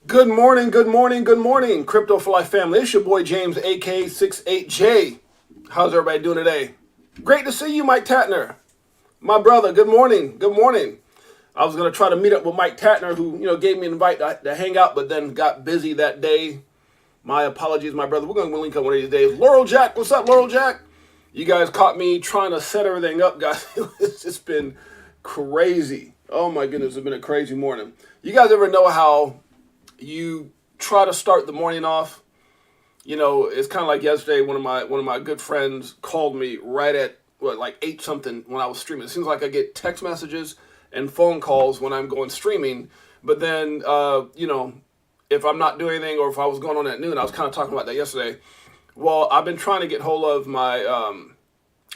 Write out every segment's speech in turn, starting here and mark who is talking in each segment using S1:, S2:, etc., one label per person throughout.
S1: Good morning, good morning, good morning, Crypto for Life family. It's your boy James, AK68J. How's everybody doing today? Great to see you, Mike Tatner. My brother, good morning, good morning. I was going to try to meet up with Mike Tatner, who, gave me an invite to hang out, but then got busy that day. My apologies, my brother. We're going to link up one of these days. Laurel Jack, what's up, Laurel Jack? You guys caught me trying to set everything up, guys. It's just been crazy. Oh, my goodness, it's been a crazy morning. You guys ever know how you try to start the morning off? It's kind of like yesterday. One of my good friends called me right at like 8 something when I was streaming. It seems like I get text messages and phone calls when I'm going streaming, but then if I'm not doing anything or if I was going on at noon, I was kind of talking about that yesterday. Well, I've been trying to get hold of my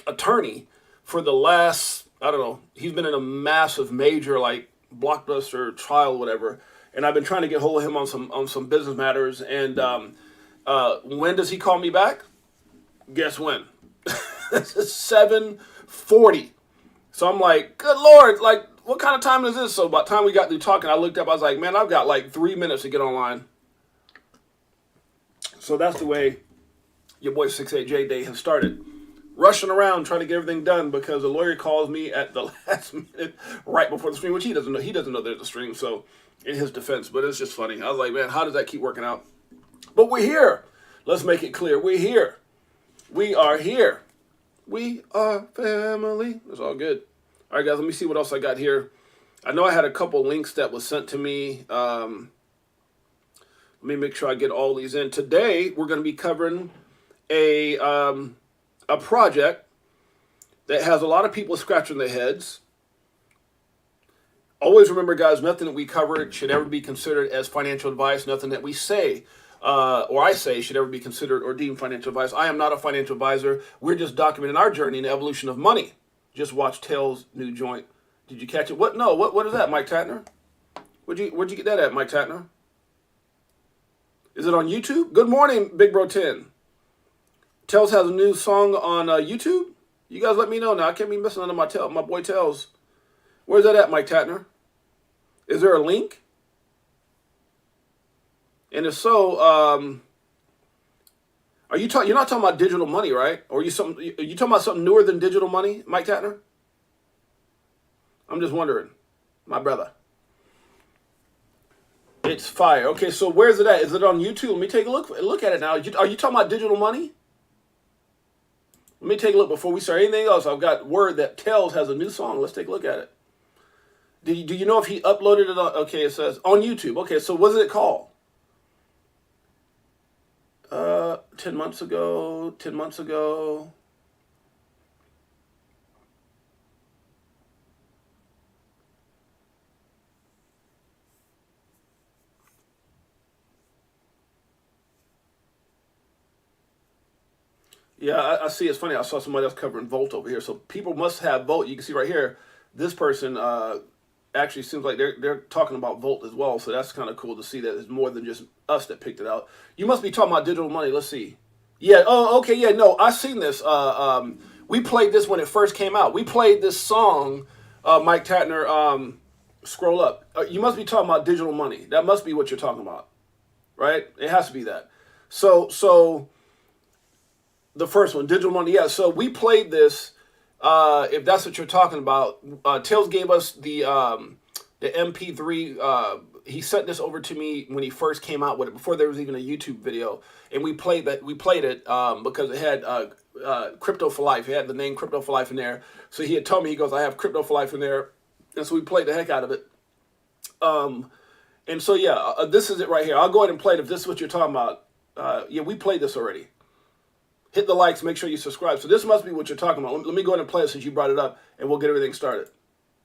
S1: attorney for the last, I don't know, he's been in a massive major like blockbuster trial, whatever. And I've been trying to get hold of him on some business matters. And when does he call me back? Guess when? 7:40. So I'm like, good Lord, like, what kind of time is this? So by the time we got through talking, I looked up, I was like, man, I've got like 3 minutes to get online. So that's the way your boy 68J Day has started. Rushing around trying to get everything done because the lawyer calls me at the last minute right before the stream, which he doesn't know. He doesn't know there's a stream, so in his defense, but it's just funny. I was like, man, how does that keep working out? But we're here. Let's make it clear. We're here. We are here. We are family. It's all good. All right, guys, let me see what else I got here. I know I had a couple links that was sent to me. Let me make sure I get all these in. Today, we're going to be covering a project that has a lot of people scratching their heads. Always remember, guys, nothing that we cover should ever be considered as financial advice. Nothing that we say or I say should ever be considered or deemed financial advice. I am not a financial advisor. We're just documenting our journey in the evolution of money. Just watch Tails' new joint. Did you catch it? What? No. What is that, Mike Tatner? Where'd you get that at, Mike Tatner? Is it on YouTube? Good morning, Big Bro 10. Tails has a new song on YouTube. You guys let me know now. I can't be missing under my boy Tails. Where's that at, Mike Tatner? Is there a link? And if so, are you you're not talking about digital money, right? Or are you talking about something newer than digital money, Mike Tatner? I'm just wondering, my brother. It's fire. Okay, so where's it at? Is it on YouTube? Let me take a look at it now. Are you talking about digital money? Let me take a look before we start anything else. I've got word that Tails has a new song. Let's take a look at it. Do you know if he uploaded it on, okay, it says on YouTube. Okay, so what is it called? 10 months ago. Yeah, I see. It's funny. I saw somebody else covering Volt over here. So people must have Volt. You can see right here, this person actually seems like they're talking about Volt as well. So that's kind of cool to see that it's more than just us that picked it out. You must be talking about digital money. Let's see. Yeah. Oh, okay. Yeah. No, I seen this. We played this when it first came out. We played this song. Mike Tatner. Scroll up. You must be talking about digital money. That must be what you're talking about, right? It has to be that. So the first one, digital money. Yeah. So we played this. If that's what you're talking about, Tails gave us the MP3. He sent this over to me when he first came out with it, before there was even a YouTube video, and we played that. We played it because it had Crypto for Life. It had the name Crypto for Life in there. So he had told me, he goes, I have Crypto for Life in there, and so we played the heck out of it. And so yeah, this is it right here. I'll go ahead and play it if this is what you're talking about. Yeah, we played this already. Hit the likes, make sure you subscribe. So this must be what you're talking about. Let me go ahead and play it since you brought it up, and we'll get everything started.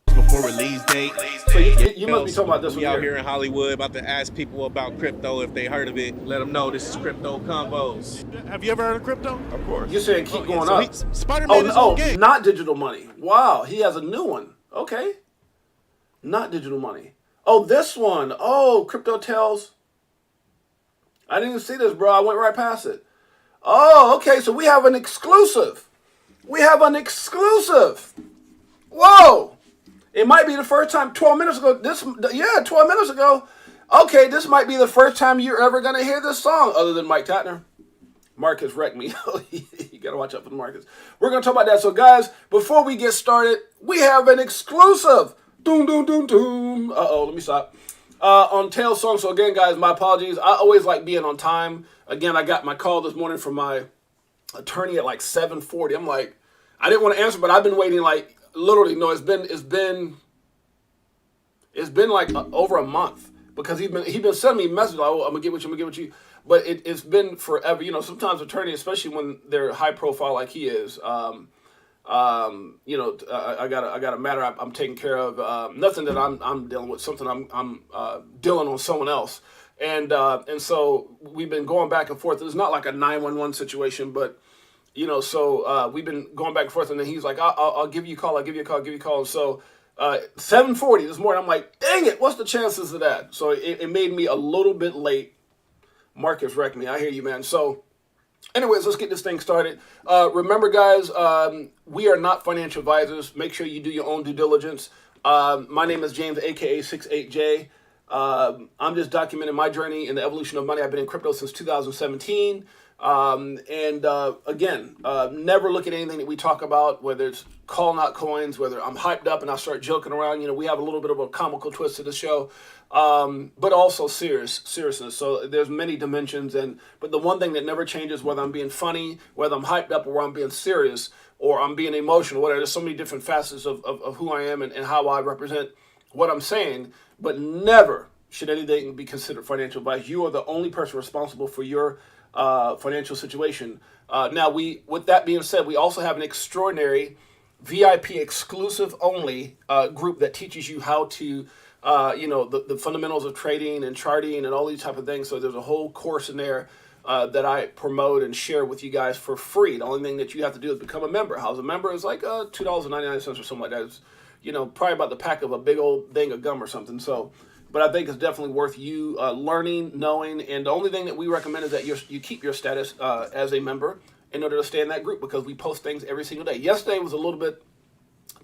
S2: Before release date.
S1: So you must be talking about this one
S2: out
S1: here.
S2: here in Hollywood, about to ask people about crypto if they heard of it. Let them know this is Crypto Convos.
S3: Have you ever heard of crypto?
S2: Of course.
S1: You're saying keep going up.
S3: Spider-Man is on game.
S1: Not digital money. Wow, he has a new one. Okay. Not digital money. Oh, this one. Oh, Crypto Tails. I didn't even see this, bro. I went right past it. Oh, okay, so we have an exclusive. Whoa! It might be the first time 12 minutes ago. 12 minutes ago, Okay, this might be the first time you're ever going to hear this song other than Mike Tatner. Marcus wrecked me. You got to watch out for the Marcus. We're going to talk about that. So, guys, before we get started, we have an exclusive. Doom, doom, doom, doom. Uh-oh, let me stop. On Tails Song. So, again, guys, my apologies. I always like being on time. Again, I got my call this morning from my attorney at like 7:40. I'm like, I didn't want to answer, but I've been waiting like, literally, no, it's been like over a month. Because he been sending me messages like, oh, I'm gonna get with you. But it's been forever. You know, sometimes attorneys, especially when they're high profile like he is, I got a matter I'm taking care of. Nothing that I'm dealing with. Something I'm dealing on someone else. And so we've been going back and forth. It's not like a 911 situation, but so we've been going back and forth. And then he's like, I'll give you a call. And so. 7:40 this morning, I'm like, dang it, what's the chances of that? So it made me a little bit late. Marcus wrecked me. I hear you, man. So anyways, let's get this thing started. Remember, guys, we are not financial advisors. Make sure you do your own due diligence. My name is James, a.k.a. 68J. I'm just documenting my journey in the evolution of money. I've been in crypto since 2017. Again, never look at anything that we talk about, whether it's calling out coins, whether I'm hyped up and I start joking around. We have a little bit of a comical twist to the show, but also seriousness. So there's many dimensions, but the one thing that never changes, whether I'm being funny, whether I'm hyped up, or I'm being serious, or I'm being emotional, whatever. There's so many different facets of who I am and how I represent what I'm saying, but never should anything be considered financial advice. You are the only person responsible for your financial situation. Now, with that being said, we also have an extraordinary VIP exclusive only group that teaches you how to, the fundamentals of trading and charting and all these type of things. So there's a whole course in there that I promote and share with you guys for free. The only thing that you have to do is become a member. How's a member? Is like $2.99 or something like that. It's, probably about the pack of a big old thing of gum or something. So. But I think it's definitely worth you learning, knowing, and the only thing that we recommend is that you keep your status as a member in order to stay in that group, because we post things every single day. Yesterday was a little bit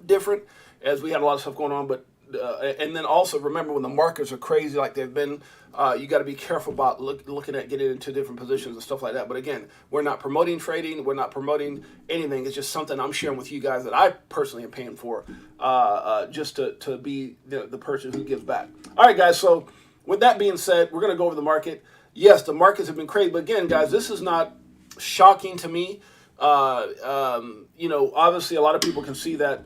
S1: different as we had a lot of stuff going on, but and then also remember when the markets are crazy like they've been, you got to be careful about looking at getting into different positions and stuff like that. But again, we're not promoting trading, we're not promoting anything. It's just something I'm sharing with you guys that I personally am paying for, just to be the person who gives back. All right, guys. So with that being said, we're going to go over the market. Yes, the markets have been crazy, but again, guys, this is not shocking to me. Obviously, a lot of people can see that.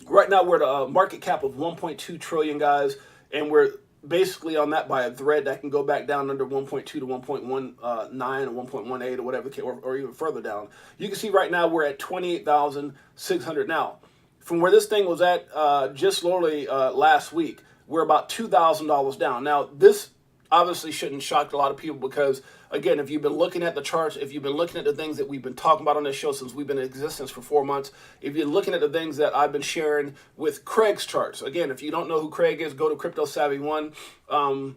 S1: Right now, we're at a market cap of 1.2 trillion, guys, and we're basically on that by a thread that can go back down under 1.2 to 1.19 or 1.18 or whatever, or even further down. You can see right now we're at 28,600 now. From where this thing was at just literally last week, we're about $2,000 down. Now, this obviously shouldn't shock a lot of people because, again, if you've been looking at the charts, if you've been looking at the things that we've been talking about on this show since we've been in existence for 4 months, if you're looking at the things that I've been sharing with Craig's charts, again, if you don't know who Craig is, go to Crypto Savvy One. Not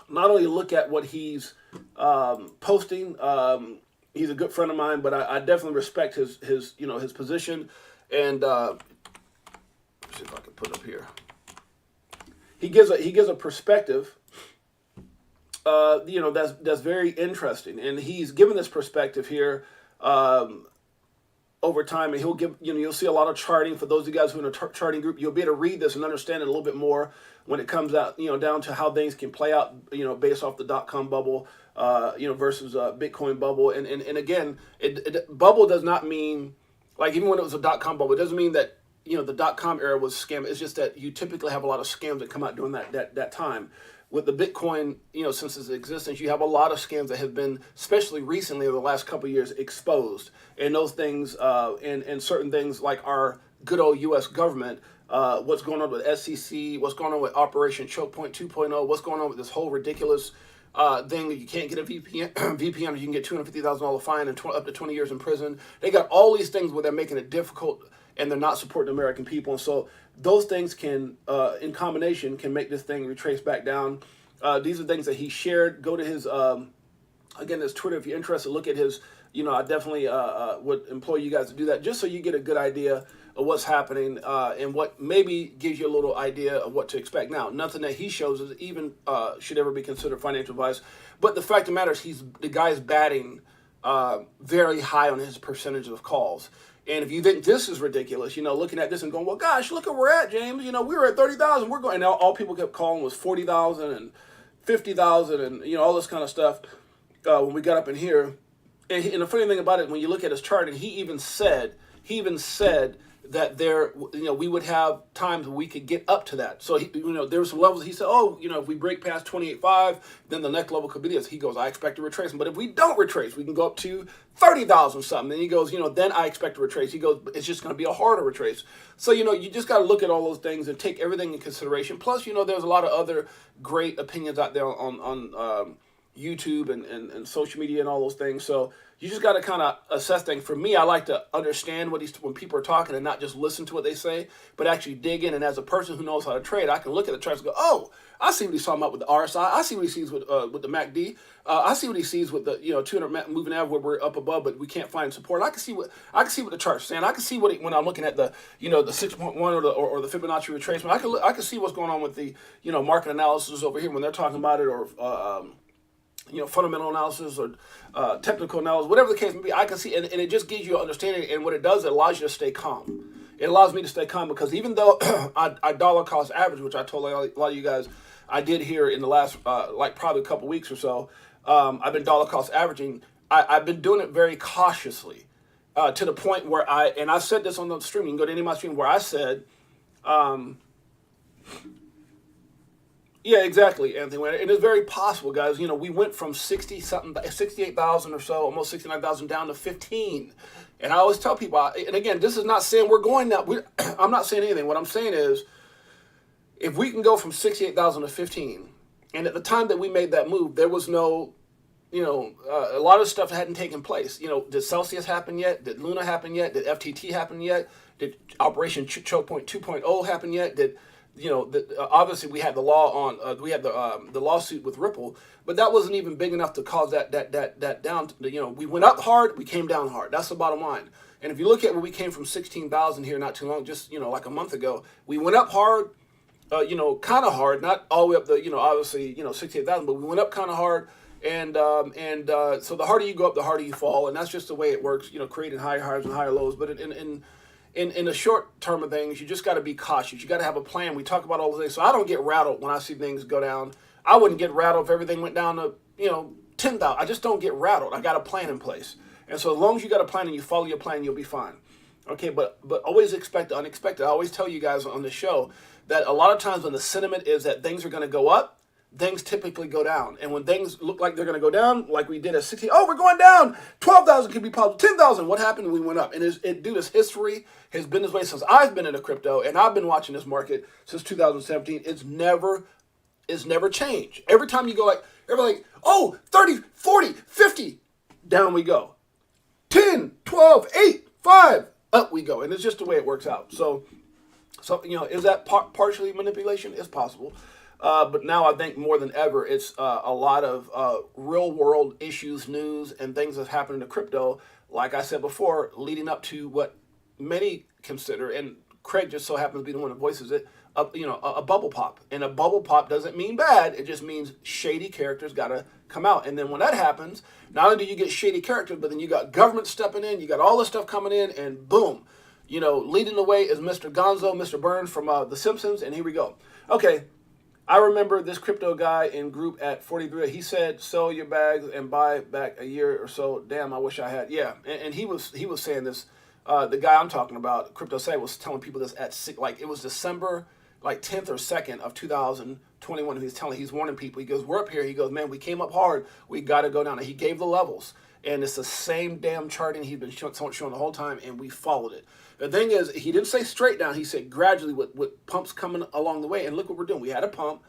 S1: only look at what he's posting, he's a good friend of mine, but I definitely respect his position. And let's see if I can put up here. He gives a perspective. That's very interesting, and he's given this perspective here over time, and he'll give you'll see a lot of charting for those of you guys who are in a charting group. You'll be able to read this and understand it a little bit more when it comes out down to how things can play out based off the .com bubble versus Bitcoin bubble, and again, bubble does not mean like even when it was a .com bubble, it doesn't mean that the .com era was scam. It's just that you typically have a lot of scams that come out during that time. With the Bitcoin, since its existence, you have a lot of scams that have been, especially recently over the last couple of years, exposed. And those things, and certain things like our good old U.S. government, what's going on with SEC, what's going on with Operation Choke Point 2.0, what's going on with this whole ridiculous thing that you can't get a VPN, or you can get $250,000 fine and up to 20 years in prison. They got all these things where they're making it difficult and they're not supporting the American people. And so those things can, in combination, can make this thing retrace back down. These are things that he shared. Go to his, again, his Twitter if you're interested. Look at his, I definitely would employ you guys to do that just so you get a good idea of what's happening and what maybe gives you a little idea of what to expect. Now, nothing that he shows is even should ever be considered financial advice. But the fact of the matter is the guy's batting very high on his percentage of calls. And if you think this is ridiculous, looking at this and going, well, gosh, look where we're at, James. We were at 30,000. We're going, and all people kept calling was 40,000 and 50,000 and, all this kind of stuff when we got up in here. And the funny thing about it, when you look at his chart, and he even said that we would have times where we could get up to that. So, there were some levels. He said, if we break past 28.5, then the next level could be this. He goes, I expect a retracement. But if we don't retrace, we can go up to 30,000 something. Then he goes, then I expect a retrace. He goes, it's just going to be a harder retrace. So, you just got to look at all those things and take everything in consideration. Plus, there's a lot of other great opinions out there on YouTube and social media and all those things. So you just got to kind of assess things. For me, I like to understand when people are talking and not just listen to what they say, but actually dig in. And as a person who knows how to trade, I can look at the charts and go, oh, I see what he's talking about with the RSI. I see what he sees with the MACD. I see what he sees with the 200 moving average where we're up above, but we can't find support. I can see what the chart's saying. I can see when I'm looking at the the 6.1 or the Fibonacci retracement. I can see what's going on with the market analysis over here when they're talking about it, or fundamental analysis or technical analysis, whatever the case may be. I can see, and it just gives you an understanding. And what it does, it allows you to stay calm. It allows me to stay calm because even though I dollar cost average, which I told a lot of you guys I did here in the last probably a couple weeks or so, I've been dollar cost averaging. I've been doing it very cautiously to the point where I said this on the stream. You can go to any of my stream where I said. Yeah, exactly, Anthony. And it's very possible, guys. We went from 68,000 or so, almost 69,000 down to 15. And I always tell people, and again, this is not saying we're going now. I'm not saying anything. What I'm saying is, if we can go from 68,000 to 15, and at the time that we made that move, there was no, a lot of stuff hadn't taken place. Did Celsius happen yet? Did Luna happen yet? Did FTT happen yet? Did Operation Choke Point 2.0 happen yet? Did obviously we had the law on we had the lawsuit with Ripple, but that wasn't even big enough to cause that down. We went up hard, we came down hard. That's the bottom line. And if you look at where we came from 16,000 here not too long, just like a month ago, we went up hard, kind of hard, not all the way up the obviously 68,000, but we went up kind of hard. And so the harder you go up, the harder you fall, and that's just the way it works. Creating higher highs and higher lows, but in the short term of things, you just got to be cautious. You got to have a plan. We talk about all those things. So I don't get rattled when I see things go down. I wouldn't get rattled if everything went down to, 10,000. I just don't get rattled. I got a plan in place. And so as long as you got a plan and you follow your plan, you'll be fine. Okay, but always expect the unexpected. I always tell you guys on the show that a lot of times when the sentiment is that things are going to go up, things typically go down. And when things look like they're going to go down, like we did at 16, we're going down. 12,000 could be possible. 10,000, what happened? We went up. And this history has been this way since I've been into crypto, and I've been watching this market since 2017. It's never changed. Every time you go everybody 30, 40, 50, down we go. 10, 12, 8, 5, up we go. And it's just the way it works out. So is that partially manipulation? It's possible. But now I think more than ever, it's a lot of real world issues, news, and things that's happening to crypto. Like I said before, leading up to what many consider, and Craig just so happens to be the one that voices it, a bubble pop. And a bubble pop doesn't mean bad. It just means shady characters got to come out. And then when that happens, not only do you get shady characters, but then you got government stepping in, you got all this stuff coming in, and boom. Leading the way is Mr. Gonzo, Mr. Burns from The Simpsons, and here we go. Okay. I remember this crypto guy in group at 43. He said, "Sell your bags and buy back a year or so." Damn, I wish I had. Yeah, and he was saying this. The guy I'm talking about, Crypto Say, was telling people this at it was December 10th or 2nd of 2021. He's warning people. He goes, "We're up here." He goes, "Man, we came up hard. We got to go down." And he gave the levels, and it's the same damn charting he's been showing the whole time, and we followed it. The thing is, he didn't say straight down. He said gradually with pumps coming along the way. And look what we're doing. We had a pump,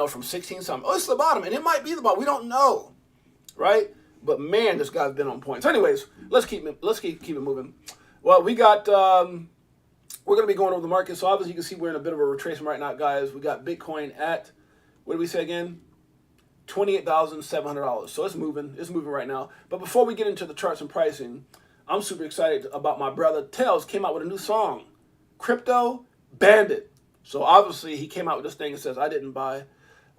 S1: from 16 something. Oh, it's the bottom. And it might be the bottom. We don't know. Right? But man, this guy's been on point. So anyways, let's keep it moving. Well, we got, we're going to be going over the market. So obviously you can see we're in a bit of a retracement right now, guys. We got Bitcoin at, what did we say again? $28,700. So it's moving. It's moving right now. But before we get into the charts and pricing, I'm super excited about my brother Tails came out with a new song. Crypto Bandit. So obviously he came out with this thing and says, I didn't buy.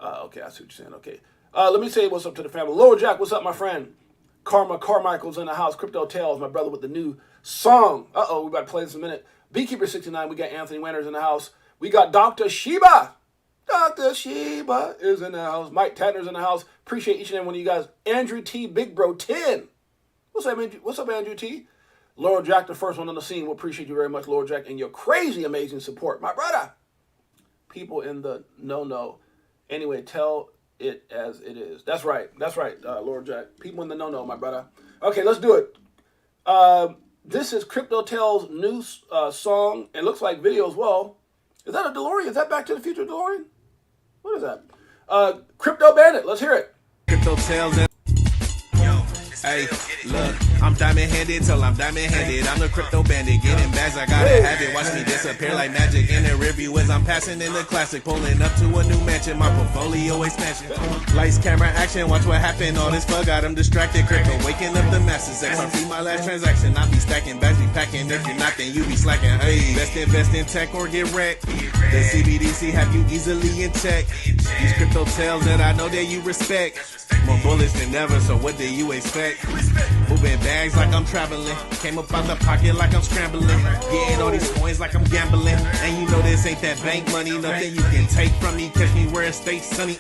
S1: Okay, I see what you're saying. Okay. Let me say what's up to the family. Lord Jack, what's up, my friend? Karma Carmichael's in the house. Crypto Tales, my brother with the new song. We about to play this in a minute. Beekeeper69, we got Anthony Winters in the house. We got Dr. Sheba. Dr. Sheba is in the house. Mike Tatner's in the house. Appreciate each and every one of you guys. Andrew T. Big Bro 10. What's up, Andrew? What's up, Andrew T? Lord Jack, the first one on the scene. We appreciate you very much, Lord Jack, and your crazy, amazing support. My brother. People in the no-no. Anyway, tell it as it is. That's right. That's right, Lord Jack. People in the no-no, my brother. Okay, let's do it. This is Crypto Tales' new song. It looks like video as well. Is that a DeLorean? Is that Back to the Future DeLorean? What is that? Crypto Bandit. Let's hear it.
S2: Crypto Tales. Hey, look, I'm diamond-handed till I'm diamond-handed. I'm the crypto bandit, getting bags, I gotta have it. Watch me disappear like magic in the review as I'm passing in the classic. Pulling up to a new mansion, my portfolio expansion. Lights, camera, action, watch what happened. All this bug got them distracted. Crypto waking up the masses. XRP my last transaction. I be stacking, bags be packing. If you're not, then you be slacking. Hey, best invest in tech or get wrecked. The CBDC have you easily in check. These crypto tales that I know that you respect. More bullets than ever, so what do you expect? Moving bags like I'm traveling. Came up out the pocket like I'm scrambling. Getting all these coins like I'm gambling. And you know this ain't that bank money. Nothing you can take from me. Catch me where it stays sunny.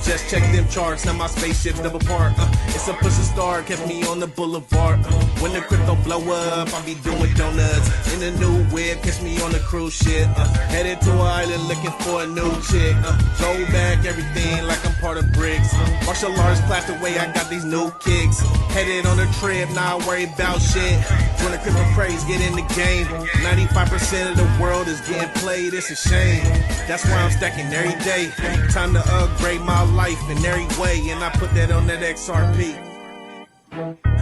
S2: Just check them charts. Now my spaceship's double park. It's a push to start. Kept me on the boulevard. When the crypto blow up, I'll be doing donuts. In a new whip, catch me on the cruise ship. Headed to an island looking for a new chick. Throw back everything like I'm part of bricks. Martial arts class the way I got these new kicks. Headed on a trip, not worry about shit. Join the crypto craze, get in the game. 95% of the world is getting played, it's a shame. That's why I'm stacking every day. Time to upgrade my life in every way. And I put that on that XRP.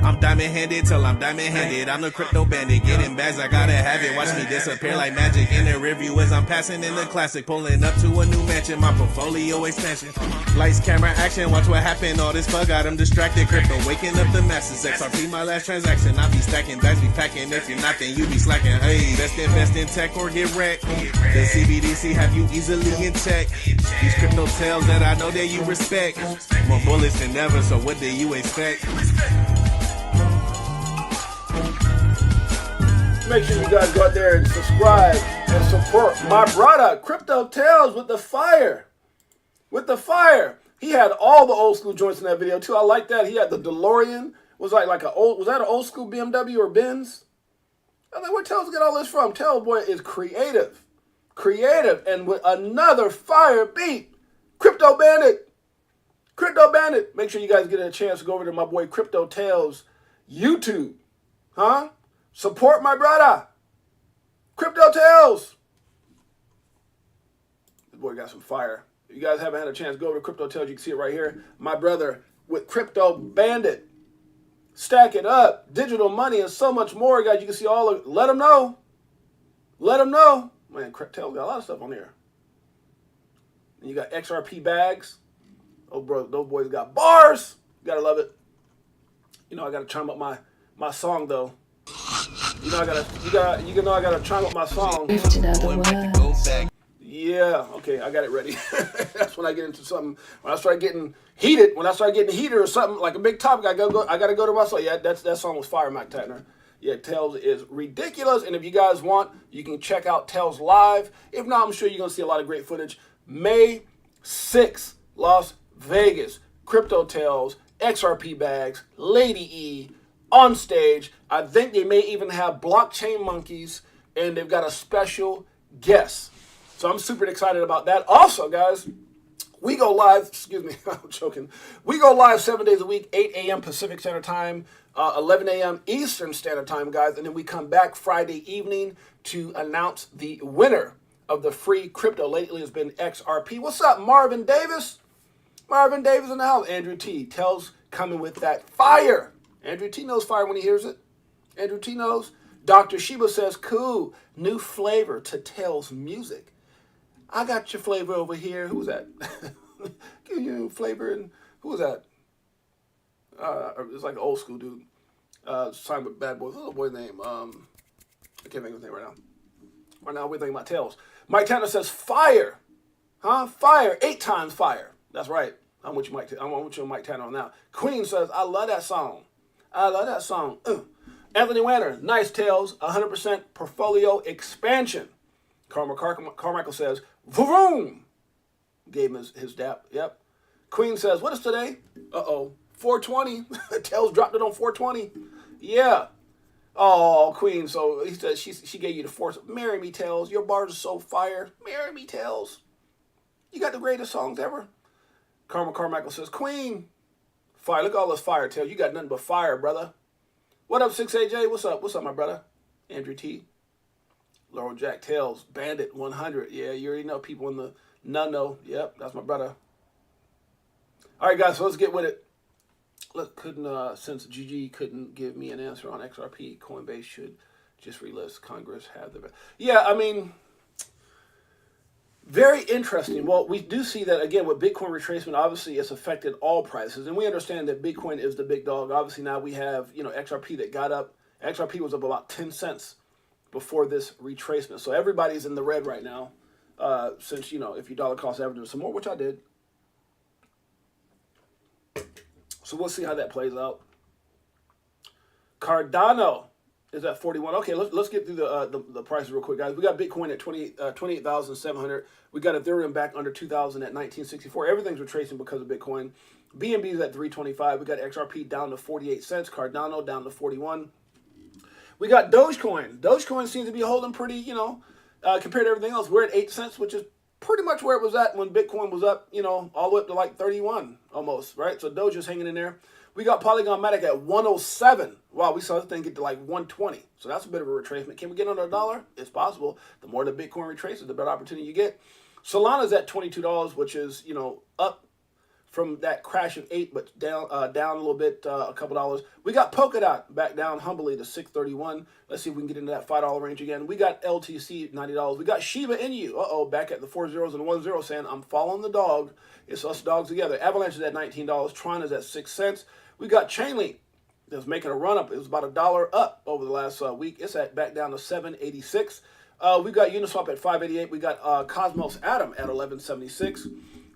S2: I'm diamond-handed till I'm diamond-handed. I'm the crypto bandit, getting bags, I gotta have it. Watch me disappear like magic in the review as I'm passing in the classic. Pulling up to a new mansion, my portfolio expansion. Lights, camera, action, watch what happened. All this bug got them distracted. Crypto waking up the masses. XRP my last transaction. I be stacking, bags be packing. If you're not, then you be slacking. Hey, best invest in tech or get wrecked. The CBDC have you easily in check. These crypto tales that I know that you respect. More bullets than ever, so what do you expect?
S1: Make sure you guys go out there and subscribe and support my brother, Crypto Tales, with the fire. With the fire. He had all the old school joints in that video too. I like that. He had the DeLorean. Was that an old school BMW or Benz? I was like, where Tales get all this from? Tales boy is creative. Creative and with another fire beat. Crypto Bandit. Crypto Bandit. Make sure you guys get a chance to go over to my boy Crypto Tales YouTube. Huh? Support my brother. Crypto Tales. This boy got some fire. If you guys haven't had a chance, go over to Crypto Tales. You can see it right here. My brother with Crypto Bandit. Stack it up. Digital money and so much more, guys. You can see all of it. Let them know. Let them know. Man, Crypto Tales got a lot of stuff on here. And you got XRP bags. Oh, bro, those boys got bars. You gotta love it. You know, I gotta chime up my song though. You know I gotta chime up my song. Yeah, okay, I got it ready. That's when I get into something. When I start getting heated, or something like a big topic, I gotta go to my song. Yeah, that song was fire, Mike Tatner. Yeah, Tales is ridiculous. And if you guys want, you can check out Tales live. If not, I'm sure you're gonna see a lot of great footage. May 6th, Las Vegas. Crypto Tales, XRP bags, Lady E on stage. I think they may even have blockchain monkeys, and they've got a special guest. So I'm super excited about that. Also, guys, we go live, excuse me, I'm joking. We go live 7 days a week, 8 a.m. Pacific Standard Time, 11 a.m. Eastern Standard Time, guys. And then we come back Friday evening to announce the winner of the free crypto. Lately has been XRP. What's up, Marvin Davis? Marvin Davis in the house. Andrew T. Tells coming with that fire. Andrew T knows fire when he hears it. Andrew T knows. Dr. Sheba says, cool, new flavor to Tales music. I got your flavor over here. Who's that? Give you flavor. And who was that? It's like an old school dude. Signed with Bad Boys. What's the boy's name? I can't think of his name right now. Right now we're thinking about tails. Mike Tanner says fire. Huh? Fire. 8 times fire. That's right. I'm with you, Mike. I'm with you, Mike Tanner on that. Queen says, I love that song. I love that song. Anthony Wanner, nice tails. 100% portfolio expansion. Carmichael says, vroom. Gave him his dap. Yep. Queen says, what is today? 420. Tails dropped it on 420. Yeah. Oh, Queen. So he said she gave you the force. Marry me, Tails. Your bars are so fire. Marry me, Tails. You got the greatest songs ever. Carmichael says, Queen. Fire. Look at all this fire, Tails. You got nothing but fire, brother. What up, 6AJ? What's up? What's up, my brother? Andrew T. Laurel Jack Tails. Bandit 100. Yeah, you already know people in the no. Yep, that's my brother. All right, guys. So let's get with it. Since GG couldn't give me an answer on XRP, Coinbase should just relist. Congress have the... Yeah, I mean, very interesting. Well, we do see that, again, with Bitcoin retracement, obviously it's affected all prices. And we understand that Bitcoin is the big dog. Obviously now we have, XRP that got up. XRP was up about 10 cents before this retracement. So everybody's in the red right now. Since, if you dollar cost average some more, which I did. So we'll see how that plays out. Cardano is at 41. Okay, let's get through the prices real quick, guys. We got Bitcoin at 28,700. We got Ethereum back under 2,000 at 1964. Everything's retracing because of Bitcoin. BNB is at 325. We got XRP down to 48 cents. Cardano down to 41. We got Dogecoin. Dogecoin seems to be holding pretty, compared to everything else. We're at 8 cents, which is pretty much where it was at when Bitcoin was up, all the way up to like 31 almost, right? So Doge is hanging in there. We got Polygon Matic at 107. Wow, we saw this thing get to like 120. So that's a bit of a retracement. Can we get under $1? It's possible. The more the Bitcoin retraces, the better opportunity you get. Solana's at $22, which is, up from that crash of 8, but down a little bit, a couple dollars. We got Polkadot back down humbly to 631. Let's see if we can get into that $5 range again. We got LTC $90. We got Shiba Inu. Back at the 4 zeros and 1 0 saying, I'm following the dog. It's us dogs together. Avalanche is at $19. Tron is at 6 cents. We got Chainlink that's making a run up. It was about $1 up over the last week. It's back down to 786. We got Uniswap at 588. We got Cosmos Atom at 1176.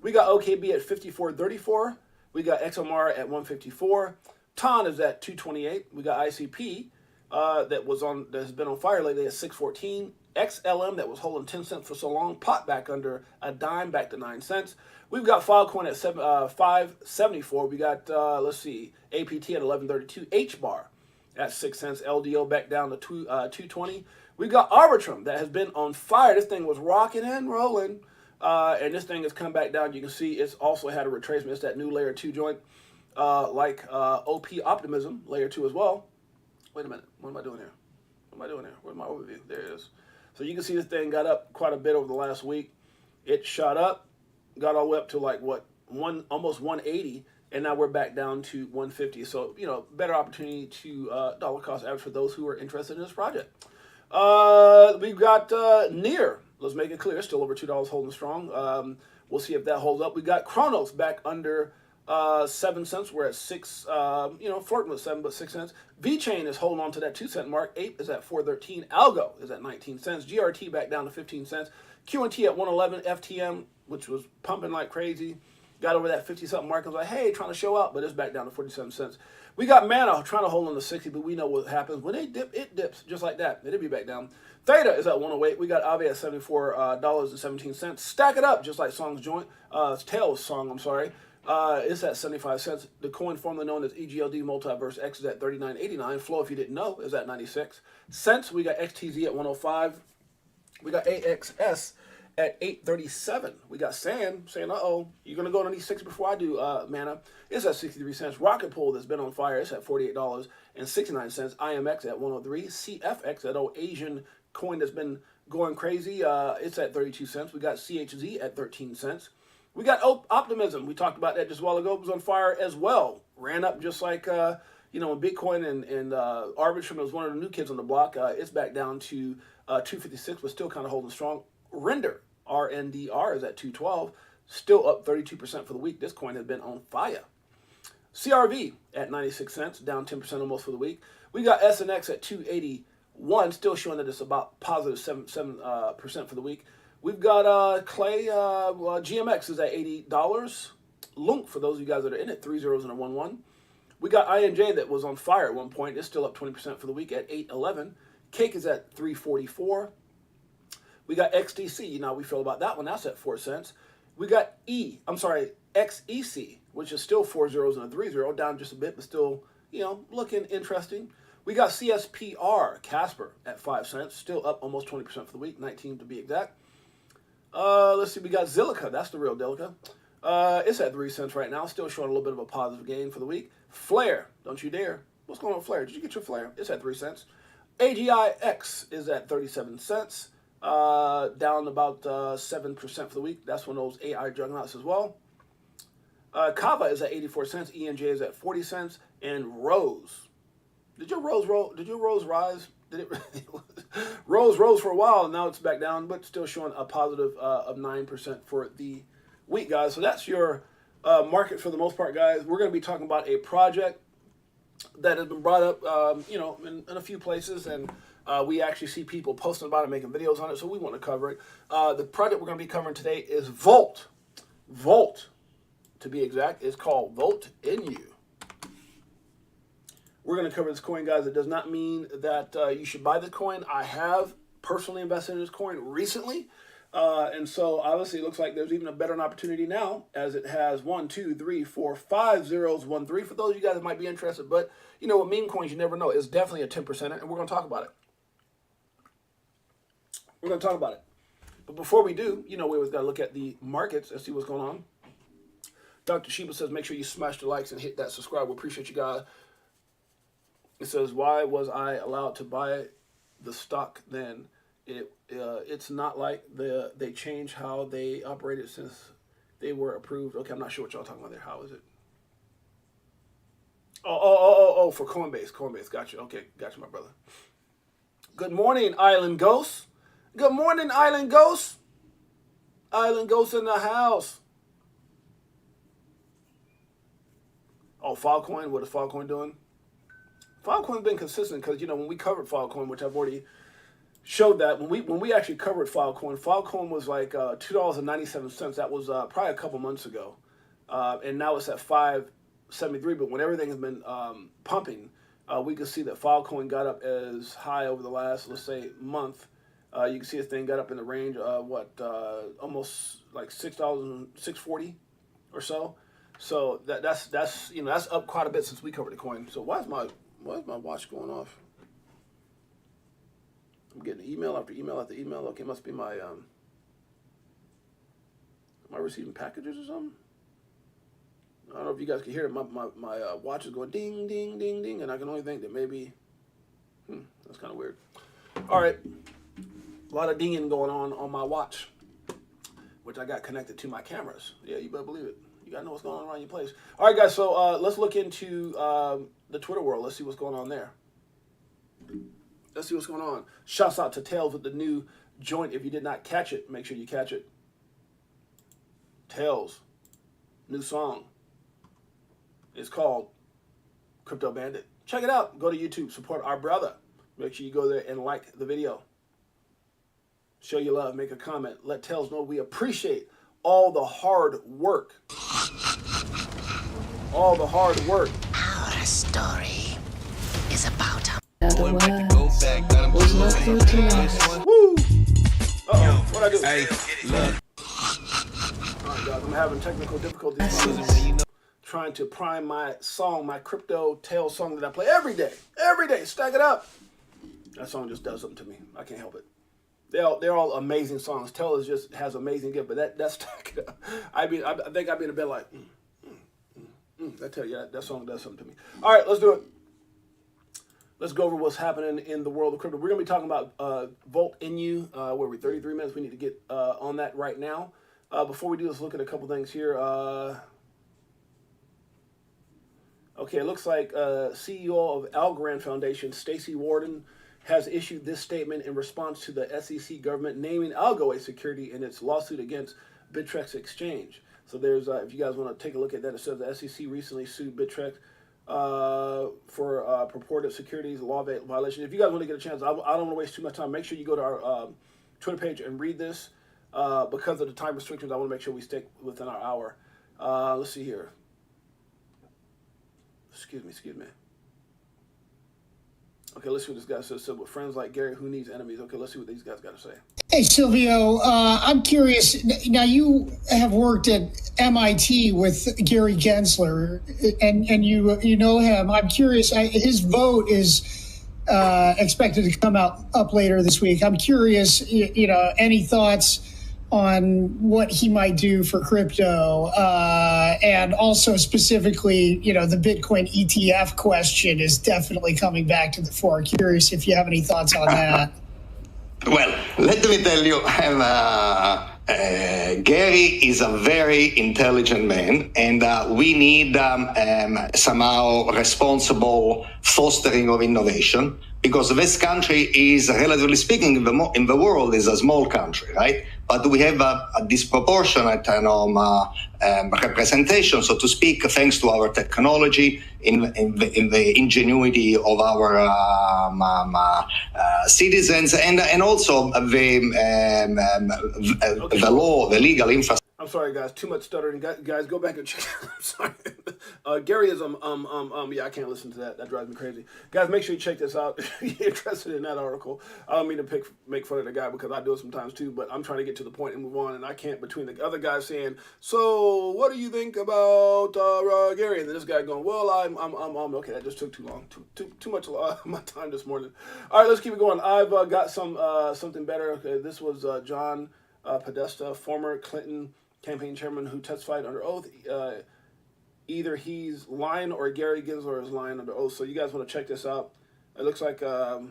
S1: We got OKB at 54.34. We got XMR at 154. TON is at 228. We got ICP that has been on fire lately at 614. XLM that was holding 10 cents for so long, popped back under a dime, back to 9 cents. We've got Filecoin at 574. We got APT at 1132. HBAR at 6 cents. LDO back down to 220. We got Arbitrum that has been on fire. This thing was rocking and rolling. And this thing has come back down. You can see it's also had a retracement. It's that new layer 2 joint, like OP Optimism, layer 2 as well. Wait a minute. What am I doing here? Where's my overview? There it is. So you can see this thing got up quite a bit over the last week. It shot up, got all the way up to like almost 180, and now we're back down to 150. So, better opportunity to dollar cost average for those who are interested in this project. We've got Near. Let's make it clear, it's still over $2 holding strong. We'll see if that holds up. We got Chronos back under 7 cents. We're at 6, flirting with 7, but 6 cents. VChain is holding on to that 2 cent mark. Ape is at 4.13. Algo is at 19 cents. GRT back down to 15 cents. QNT at 111. FTM, which was pumping like crazy, got over that 50-something mark. I was like, hey, trying to show out, but it's back down to 47 cents. We got Mana trying to hold on to 60, but we know what happens. When they dip, it dips just like that. It'll be back down. Theta is at 108. We got Aave at $74.17. Stack It Up, just like Song's joint. Tails Song, I'm sorry. It's at 75 cents. The coin formerly known as EGLD Multiverse X is at 39.89. Flow, if you didn't know, is at 96 cents. We got XTZ at 105. We got AXS at 8.37. We got Sam saying, you're going to go to these 6 before I do, Mana. It's at 63 cents. Rocket Pool that's been on fire, it's at $48.69. IMX at 103. CFX, that old Asian coin that's been going crazy, it's at 32 cents. We got CHZ at 13 cents. We got Optimism. We talked about that just a while ago. It was on fire as well. Ran up just like, when Bitcoin and Arbitrum was one of the new kids on the block. It's back down to 256, but still kind of holding strong. Render, RNDR, is at 212. Still up 32% for the week. This coin has been on fire. CRV at 96 cents, down 10% almost for the week. We got SNX at 281. 1, still showing that it's about positive 7% for the week. We've got Clay, GMX is at $80. Lunk, for those of you guys that are in it, 3 zeros and a 1-1. We got INJ that was on fire at one point. It's still up 20% for the week at 811. Cake is at 344. We got XDC. You know how we feel about that one. That's at 4 cents. We got XEC, which is still 4 zeros and a 3 zero, down just a bit, but still, looking interesting. We got CSPR, Casper, at 5 cents, still up almost 20% for the week, 19 to be exact. Let's see, we got Zilica. That's the real Delica. It's at 3 cents right now, still showing a little bit of a positive gain for the week. Flare, don't you dare. What's going on with Flare? Did you get your Flare? It's at 3 cents. AGIX is at 37 cents, down about 7% for the week. That's one of those AI juggernauts as well. Kava is at 84 cents. ENJ is at 40 cents. And Rose. Did your Rose roll? Did your Rose rise? Did it? Rose rose for a while, and now it's back down, but still showing a positive of 9% for the week, guys. So that's your market for the most part, guys. We're going to be talking about a project that has been brought up, in a few places, and we actually see people posting about it, making videos on it, so we want to cover it. The project we're going to be covering today is Volt. Volt, to be exact, is called Volt INU. We're going to cover this coin, guys. It does not mean that you should buy the coin. I have personally invested in this coin recently. And so obviously it looks like there's even a better opportunity now, as it has 1, 2, 3, 4, 5 zeros, 1, 3. For those of you guys that might be interested, but with meme coins, you never know. It's definitely a 10%, and we're going to talk about it. We're going to talk about it. But before we do, we always got to look at the markets and see what's going on. Dr. Sheba says, make sure you smash the likes and hit that subscribe. We appreciate you guys. It says, why was I allowed to buy the stock then? It's not like they changed how they operated since they were approved. Okay, I'm not sure what y'all talking about there. How is it? Oh, for Coinbase. Coinbase, gotcha. Okay, gotcha, my brother. Good morning, Island Ghost. Good morning, Island Ghost. Island Ghost in the house. Oh, Filecoin, what is Filecoin doing? Filecoin's been consistent because, when we covered Filecoin, which I've already showed that, when we actually covered Filecoin was like $2.97. That was probably a couple months ago. And now it's at $5.73. But when everything has been pumping, we can see that Filecoin got up as high over the last, let's say, month. You can see this thing got up in the range of almost like $6.40 or so. So that's up quite a bit since we covered the coin. So why is my watch going off? I'm getting email after email after email. Okay, must be my am I receiving packages or something? I don't know if you guys can hear it. My watch is going ding, ding, ding, ding, and I can only think that maybe, that's kind of weird. All right, a lot of dinging going on my watch, which I got connected to my cameras. Yeah, you better believe it. You gotta know what's going on around your place. All right, guys, so let's look into the Twitter world. Let's see what's going on there. Let's see what's going on. Shouts out to Tails with the new joint. If you did not catch it, make sure you catch it. Tails, new song. It's called Crypto Bandit. Check it out. Go to YouTube. Support our brother. Make sure you go there and like the video. Show your love. Make a comment. Let Tails know we appreciate all the hard work. All the hard work.
S4: Our story is about
S2: Boy, about to go back, got him
S1: Woo! Uh-oh, what'd I do?
S2: Hey, look.
S1: All right, guys, I'm having technical difficulties. Trying to prime my song, my Crypto Tail song that I play every day. Every day, stack it up. That song just does something to me. I can't help it. They're all amazing songs. Tail just has amazing gift, but that stack it up. I think I'd be in a bed like, I tell you, that song does something to me. All right, let's do it. Let's go over what's happening in the world of crypto. We're going to be talking about Volt INU. Where we're 33 minutes. We need to get on that right now. Before we do, let's look at a couple things here. Okay, it looks like CEO of Algorand Foundation, Stacey Warden, has issued this statement in response to the SEC government naming Algo a security in its lawsuit against Bittrex Exchange. So there's, if you guys want to take a look at that, it says the SEC recently sued Bittrex for purported securities law violation. If you guys want to get a chance, I don't want to waste too much time. Make sure you go to our Twitter page and read this. Because of the time restrictions, I want to make sure we stick within our hour. Let's see here. Excuse me. Okay, let's see what this guy says. So with friends like Gary, who needs enemies? Okay, let's see what these guys got to say.
S5: Hey, Silvio, I'm curious. Now, you have worked at MIT with Gary Gensler, and you know him. I'm curious. His vote is expected to come up later this week. I'm curious, any thoughts on what he might do for crypto, and also specifically, the Bitcoin ETF question is definitely coming back to the fore. Curious if you have any thoughts on that.
S6: Well, let me tell you, Gary is a very intelligent man, and we need somehow responsible fostering of innovation, because this country is, relatively speaking, in the world, is a small country, right? But we have a disproportionate representation, so to speak, thanks to our technology, in the ingenuity of our citizens, and also the law, the legal infrastructure.
S1: I'm sorry, guys. Too much stuttering. Guys, go back and check. I'm sorry. Gary is yeah, I can't listen to that. That drives me crazy. Guys, make sure you check this out if you're interested in that article. I don't mean to make fun of the guy, because I do it sometimes too. But I'm trying to get to the point and move on, and I can't, between the other guys saying, "So, what do you think about Gary?" And then this guy going, "Well, I'm okay." That just took too long. Too much of my time this morning. All right, let's keep it going. I've got something better. Okay, this was John Podesta, former Clinton campaign chairman, who testified under oath. Either he's lying or Gary Gensler is lying under oath. So you guys want to check this out. It looks like a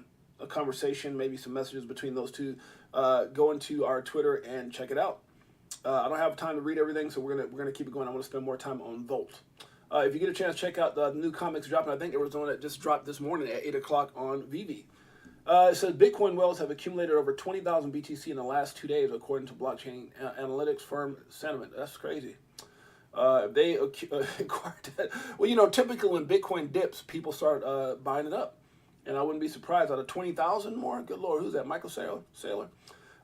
S1: conversation, maybe some messages between those two. Go into our Twitter and check it out. I don't have time to read everything, so we're gonna keep it going. I want to spend more time on Volt. If you get a chance, check out the new comics dropping. I think it was the one that just dropped this morning at 8 o'clock on VV. It says Bitcoin whales have accumulated over 20,000 BTC in the last 2 days, according to blockchain analytics firm Sentiment. That's crazy. They acquired that. Well, typically when Bitcoin dips, people start buying it up. And I wouldn't be surprised out of 20,000 more. Good Lord, who's that? Michael Saylor?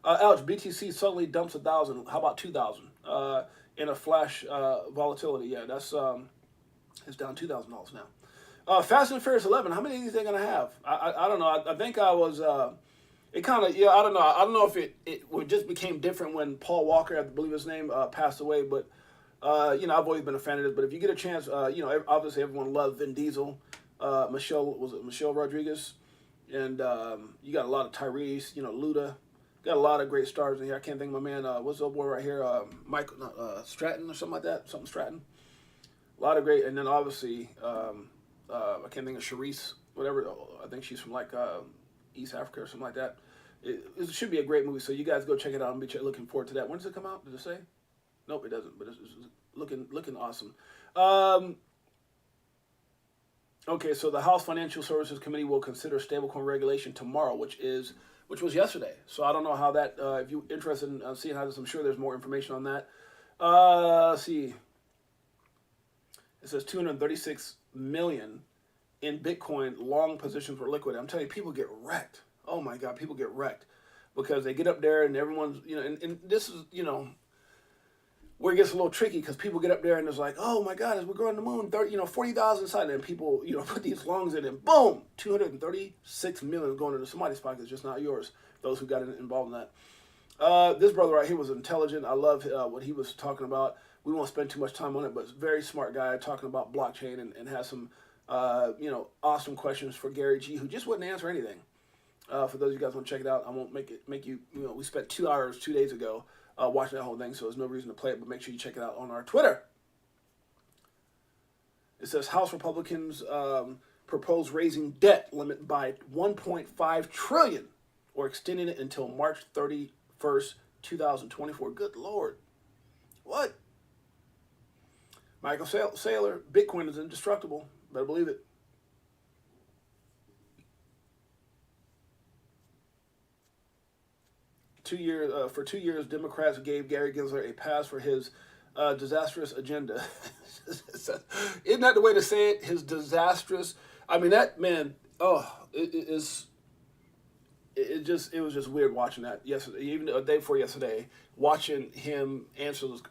S1: Ouch, BTC suddenly dumps 1,000. How about 2,000? In a flash volatility. Yeah, that's it's down $2,000 now. Fast and Furious 11. How many of these are they gonna have? I don't know. I think I was. It kind of, I don't know. I don't know if it just became different when Paul Walker, I believe his name, passed away. But I've always been a fan of this. But if you get a chance, obviously everyone loved Vin Diesel. Michelle Rodriguez, and you got a lot of Tyrese. Luda. Got a lot of great stars in here. I can't think of my man. What's the boy right here? Michael Stratton or something like that. Something Stratton. A lot of great, and then obviously. I can't think of Charisse, whatever. I think she's from East Africa or something like that. It should be a great movie, so you guys go check it out. I'm looking forward to that. When does it come out? Did it say? Nope, it doesn't. But it's looking awesome. Okay, so the House Financial Services Committee will consider stablecoin regulation tomorrow, which was yesterday. So I don't know how that. If you're interested in seeing how this, I'm sure there's more information on that. Let's see. It says 236 million in Bitcoin long positions were liquid. I'm telling you, people get wrecked. Oh my God, people get wrecked because they get up there and everyone's, and this is, where it gets a little tricky because people get up there and it's like, oh my God, as we're going to the moon, 40,000 inside, and people, put these longs in and boom, 236 million going into somebody's pocket. It's just not yours. Those who got involved in that. This brother right here was intelligent. I love what he was talking about. We won't spend too much time on it, but it's a very smart guy talking about blockchain and has some, awesome questions for Gary G, who just wouldn't answer anything. For those of you guys want to check it out, I won't make you, we spent 2 hours 2 days ago watching that whole thing, so there's no reason to play it, but make sure you check it out on our Twitter. It says House Republicans propose raising debt limit by 1.5 trillion or extending it until March 31st, 2024. Good Lord. What? Michael Saylor, Bitcoin is indestructible. Better believe it. For 2 years, Democrats gave Gary Gensler a pass for his disastrous agenda. Isn't that the way to say it? His disastrous. I mean, that man. Oh, it is. It was just weird watching that yesterday, even a day before yesterday, watching him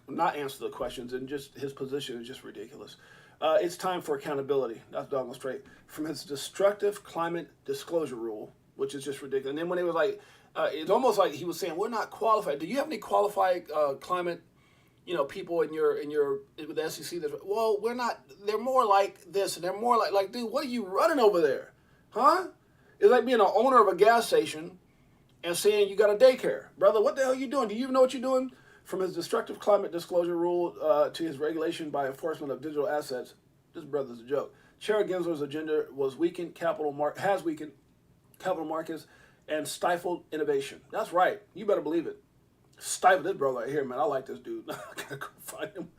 S1: not answer the questions, and just his position is just ridiculous. It's time for accountability. That's doggone straight. From his destructive climate disclosure rule, which is just ridiculous. And then when it was like, it's almost like he was saying, "We're not qualified." Do you have any qualified climate, people in your with the SEC? Well, we're not. They're more like this, and they're more like, dude, what are you running over there, huh? It's like being an owner of a gas station and saying you got a daycare. Brother, what the hell are you doing? Do you even know what you're doing? From his destructive climate disclosure rule to his regulation by enforcement of digital assets, this brother's a joke. Chair Gensler's agenda has weakened capital markets and stifled innovation. That's right. You better believe it. Stifled this brother right here, man. I like this dude. I gotta go find him.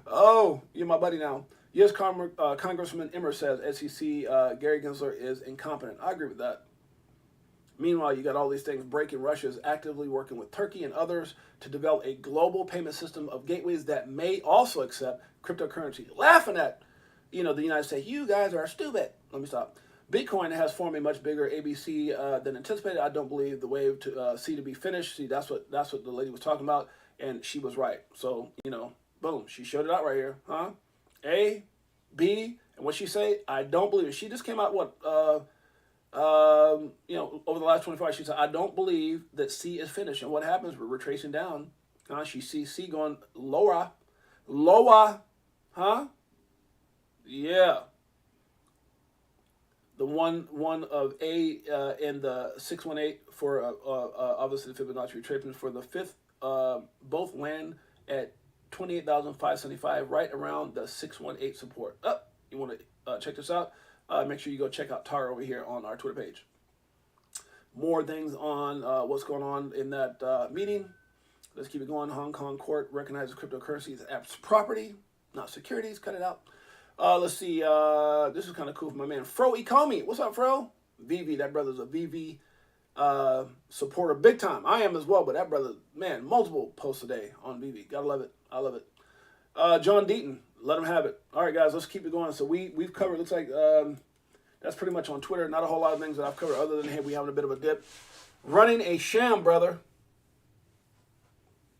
S1: Oh, you're my buddy now. Yes, Congressman Emmer says SEC Gary Gensler is incompetent. I agree with that. Meanwhile, you got all these things breaking. Russia is actively working with Turkey and others to develop a global payment system of gateways that may also accept cryptocurrency. Laughing at, the United States. You guys are stupid. Let me stop. Bitcoin has formed a much bigger ABC than anticipated. I don't believe the wave to C to be finished. See, that's what the lady was talking about, and she was right. So, boom, she showed it out right here, huh? A, B, and what she say? I don't believe it. She just came out over the last 24 hours. She said, I don't believe that C is finished. And what happens? We're retracing down. She sees C going lower, huh? Yeah. The one of A and the 618 for obviously the Fibonacci retracement for the fifth, both land at 28,575, right around the 618 support. You want to check this out? Make sure you go check out Tara over here on our Twitter page. More things on what's going on in that meeting. Let's keep it going. Hong Kong court recognizes cryptocurrency as apps property, not securities. Cut it out. Let's see. This is kind of cool for my man Fro Ecomi. What's up, Fro? VV. That brother's a VV supporter big time. I am as well, but that brother, man, multiple posts a day on VV. Gotta love it. I love it. John Deaton, let him have it. All right, guys, let's keep it going. So we've covered, looks like that's pretty much on Twitter. Not a whole lot of things that I've covered other than, hey, we having a bit of a dip. Running a sham, brother.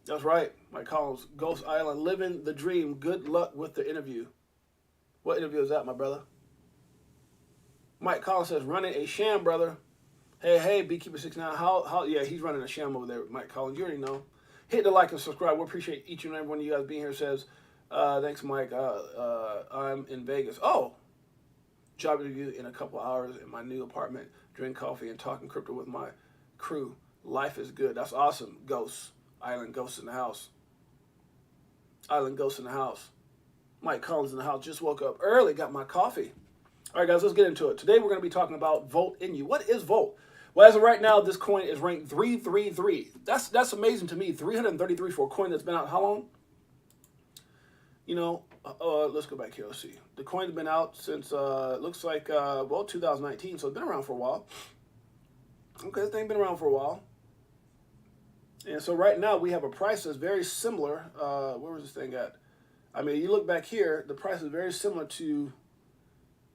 S1: That's right. Mike Collins, Ghost Island, living the dream. Good luck with the interview. What interview is that, my brother? Mike Collins says, running a sham, brother. Hey, Beekeeper69. How? Yeah, he's running a sham over there, Mike Collins. You already know. Hit the like and subscribe. We appreciate each and every one of you guys being here. Says, thanks, Mike. I'm in Vegas. Oh, job interview in a couple hours in my new apartment. Drink coffee and talking crypto with my crew. Life is good. That's awesome. Ghosts. Island Ghosts in the house. Island Ghosts in the house. Mike Collins in the house. Just woke up early. Got my coffee. All right, guys, let's get into it. Today we're going to be talking about Volt INU. What is Volt? Well, as of right now, this coin is ranked 333. That's amazing to me. 333 for a coin that's been out how long? Let's go back here. Let's see. The coin's been out since, looks like, 2019. So it's been around for a while. Okay, this thing's been around for a while. And so right now we have a price that's very similar. Where was this thing at? I mean, you look back here, the price is very similar to,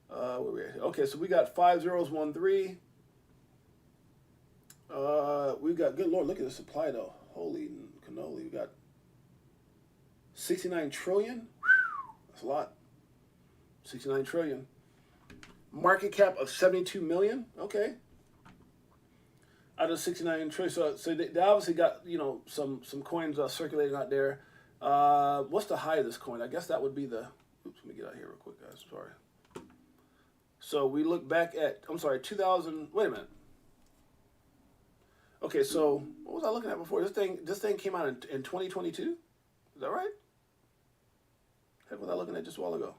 S1: where we at? Okay, so we got 5013. We've got, good Lord, look at the supply though. Holy cannoli. We got 69 trillion. That's a lot. 69 trillion. Market cap of 72 million. Okay. Out of 69 trillion. So they obviously got, some coins circulating out there. What's the high of this coin? I guess that would be the, oops, let me get out here real quick, guys. Sorry. So we look back at, 2000, wait a minute. Okay, so what was I looking at before? This thing came out in 2022? Is that right? Heck, was I looking at just a while ago?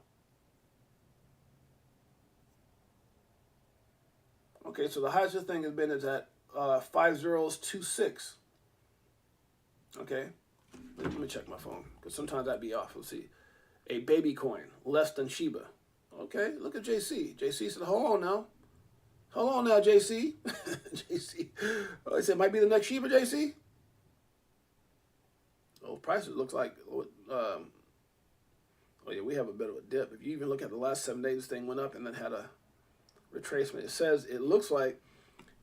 S1: Okay, so the highest this thing has been is at 5026. Okay, let me check my phone, because sometimes I'd be off. Let's see. A baby coin, less than Shiba. Okay, look at JC. JC said, hold on now. Hold on now, JC. JC. Oh, he said, might be the next Shiba, JC. Oh, prices looks like, Oh yeah, we have a bit of a dip. If you even look at the last 7 days, this thing went up and then had a retracement. It says it looks like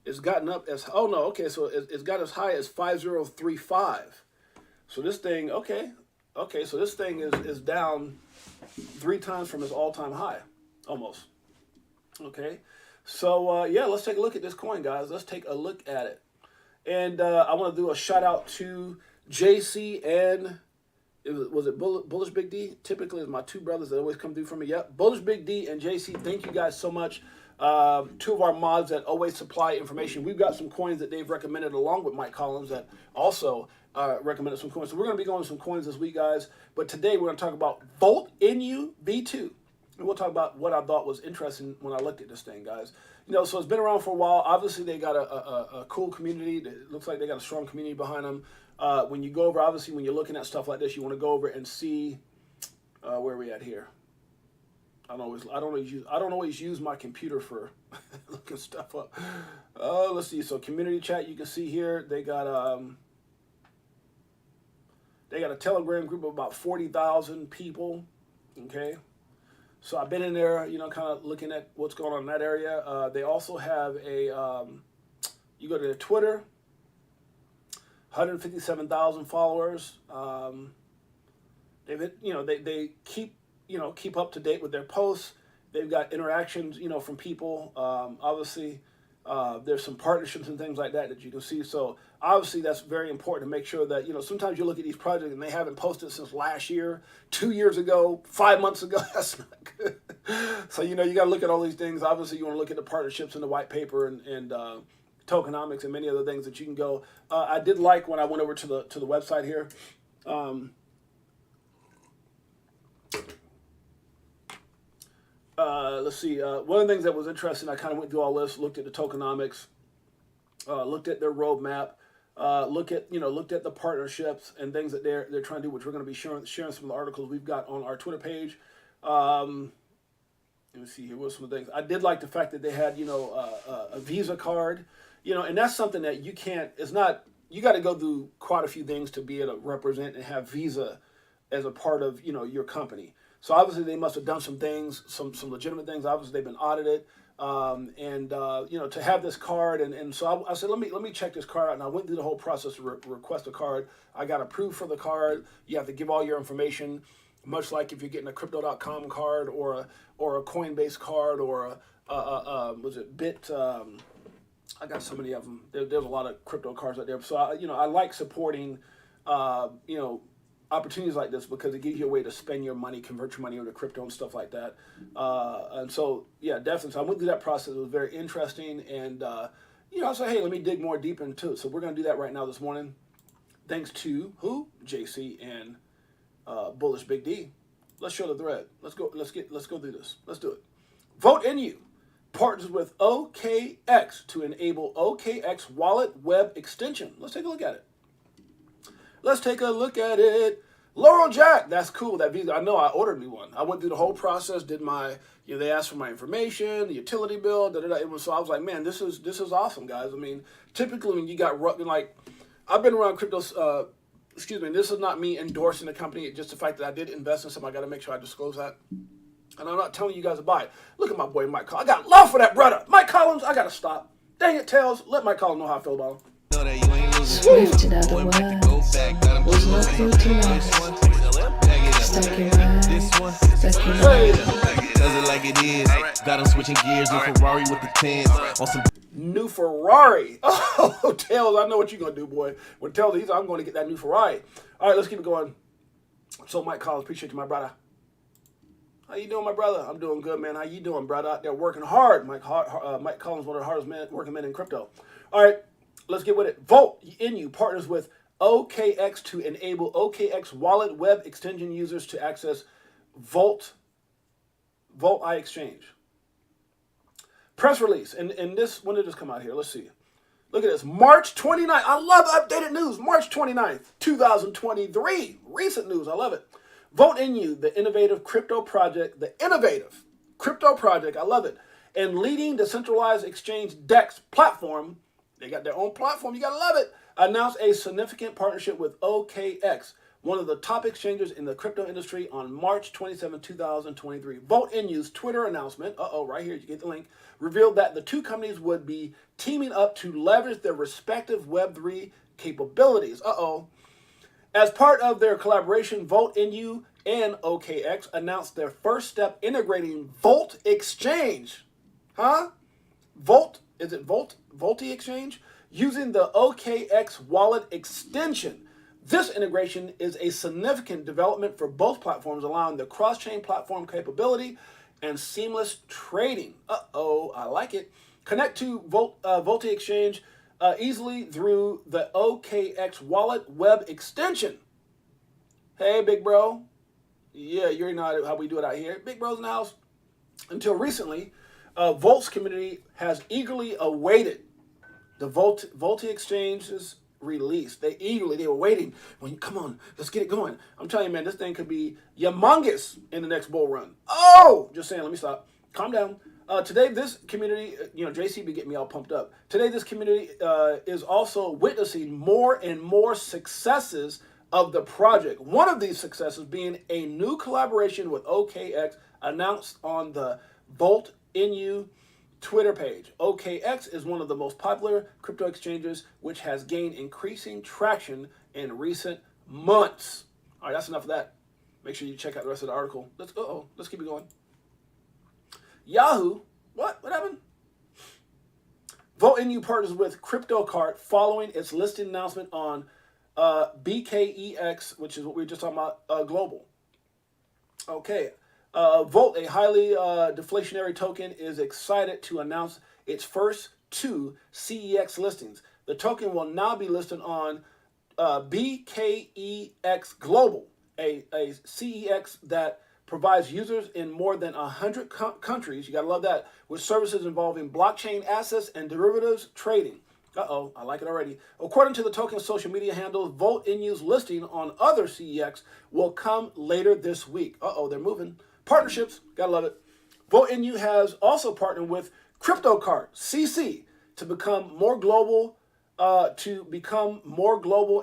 S1: it's gotten up as so it's got as high as 5035. So this thing, so this thing is down 3 times from its all-time high, almost. Okay, so yeah, let's take a look at this coin, guys. Let's take a look at it, and I want to do a shout out to JC and was it Bullish Big D? Typically, it's my two brothers that always come through for me. Yep, Bullish Big D and JC. Thank you guys so much. Two of our mods that always supply information. We've got some coins that they've recommended along with Mike Collins that also recommended some coins. So we're going to be going to some coins this week, guys. But today we're going to talk about Volt INU V2. And we'll talk about what I thought was interesting when I looked at this thing, guys. You know, so it's been around for a while. Obviously, they got a cool community. It looks like they got a strong community behind them. When you go over, obviously, when you're looking at stuff like this, you want to go over and see where we at here. I don't always use my computer for looking stuff up. Let's see. So community chat, you can see here they got a Telegram group of about 40,000 people. Okay, so I've been in there, you know, kind of looking at what's going on in that area. They also have a you go to their Twitter, 157,000 followers. They keep up to date with their posts. They've got interactions, you know, from people. Obviously, there's some partnerships and things like that you can see. So obviously, that's very important to make sure that, you know, sometimes you look at these projects and they haven't posted since last year, 2 years ago, 5 months ago. That's not good. So, you know, you got to look at all these things. Obviously, you want to look at the partnerships in the white paper and tokenomics and many other things that you can go. I did like when I went over to the website here. Let's see. One of the things that was interesting, I kind of went through all this, looked at the tokenomics, looked at their roadmap, looked at the partnerships and things that they're trying to do, which we're going to be sharing some of the articles we've got on our Twitter page. Let me see here. What are some of the things I did like? The fact that they had, you know, a Visa card, you know, and that's something that you can't. It's not. You got to go through quite a few things to be able to represent and have Visa as a part of, you know, your company. So obviously they must have done some things, some legitimate things. Obviously they've been audited, you know, to have this card, and so I said, let me check this card out, and I went through the whole process to request a card. I got approved for the card. You have to give all your information, much like if you're getting a Crypto.com card or a Coinbase card or was it Bit? I got so many of them. There's a lot of crypto cards out there. So I like supporting, you know, opportunities like this because it gives you a way to spend your money, convert your money over to crypto and stuff like that. And so, yeah, definitely. So I went through that process. It was very interesting. And, you know, I said, hey, let me dig more deep into it. So we're going to do that right now this morning. Thanks to who? JC and Bullish Big D. Let's show the thread. Let's go do this. Let's do it. Vote INU partners with OKX to enable OKX wallet web extension. Let's take a look at it. Let's take a look at it. Laurel Jack, that's cool. That Visa, I know I ordered me one. I went through the whole process, did my, you know, they asked for my information, the utility bill, So I was like, man, this is awesome, guys. I mean, typically when you got, like, I've been around crypto, this is not me endorsing the company, just the fact that I did invest in something. I got to make sure I disclose that. And I'm not telling you guys to buy it. Look at my boy Mike Collins. I got love for that brother. Mike Collins, I got to stop. Dang it, Tails. Let Mike Collins know how I feel about him.
S2: Know that you ain't losing.
S7: Swift in other words, was no filter lost. Stuck in ride, stuck in ride.
S2: Does it like it is. Got him switching gears. New Ferrari with the tens. On some
S1: new Ferrari. Oh, Tails, I know what you're going to do, boy. When Tails, I'm going to get that new Ferrari. All right, let's keep it going. So, Mike Collins, appreciate you, my brother. How you doing, my brother? I'm doing good, man. How you doing, brother? Out there working hard. Mike Collins, one of the hardest working men in crypto. All right. Let's get with it. Volt INU partners with OKX to enable OKX wallet web extension users to access Volt iExchange. Press release. And this, when did this come out here? Let's see. Look at this. March 29th. I love updated news. March 29th, 2023. Recent news. I love it. Volt INU, the innovative crypto project. I love it. And leading decentralized exchange DEX platform. They got their own platform. You got to love it. Announced a significant partnership with OKX, one of the top exchanges in the crypto industry on March 27, 2023. VTHO's Twitter announcement, right here, you get the link, revealed that the two companies would be teaming up to leverage their respective Web3 capabilities. As part of their collaboration, VTHO and OKX announced their first step integrating Volt Exchange. Volti Exchange? Using the OKX wallet extension. This integration is a significant development for both platforms, allowing the cross-chain platform capability and seamless trading. I like it. Connect to Volti Exchange easily through the OKX wallet web extension. Hey, big bro. Yeah, you already know how we do it out here. Big bro's in the house. Until recently, Volt's community has eagerly awaited the Volti Exchange's release. They were waiting. Come on, let's get it going. I'm telling you, man, this thing could be humongous in the next bull run. Just saying, let me stop. Calm down. Today, this community, JC be getting me all pumped up. Today, this community is also witnessing more and more successes of the project. One of these successes being a new collaboration with OKX announced on the VTHO Twitter page. OKX is one of the most popular crypto exchanges, which has gained increasing traction in recent months. All right, that's enough of that. Make sure you check out the rest of the article. Let's keep it going. Yahoo, what happened? VTHO partners with CryptoCart following its listing announcement on BKEX, which is what we were just talking about, global. Okay. Volt, a highly deflationary token, is excited to announce its first two CEX listings. The token will now be listed on BKEX Global, a CEX that provides users in more than 100 countries, you gotta love that, with services involving blockchain assets and derivatives trading. I like it already. According to the token's social media handle, VTHO's listing on other CEX will come later this week. They're moving. Partnerships, gotta love it. VTHO has also partnered with CryptoCart (CC) to become more global,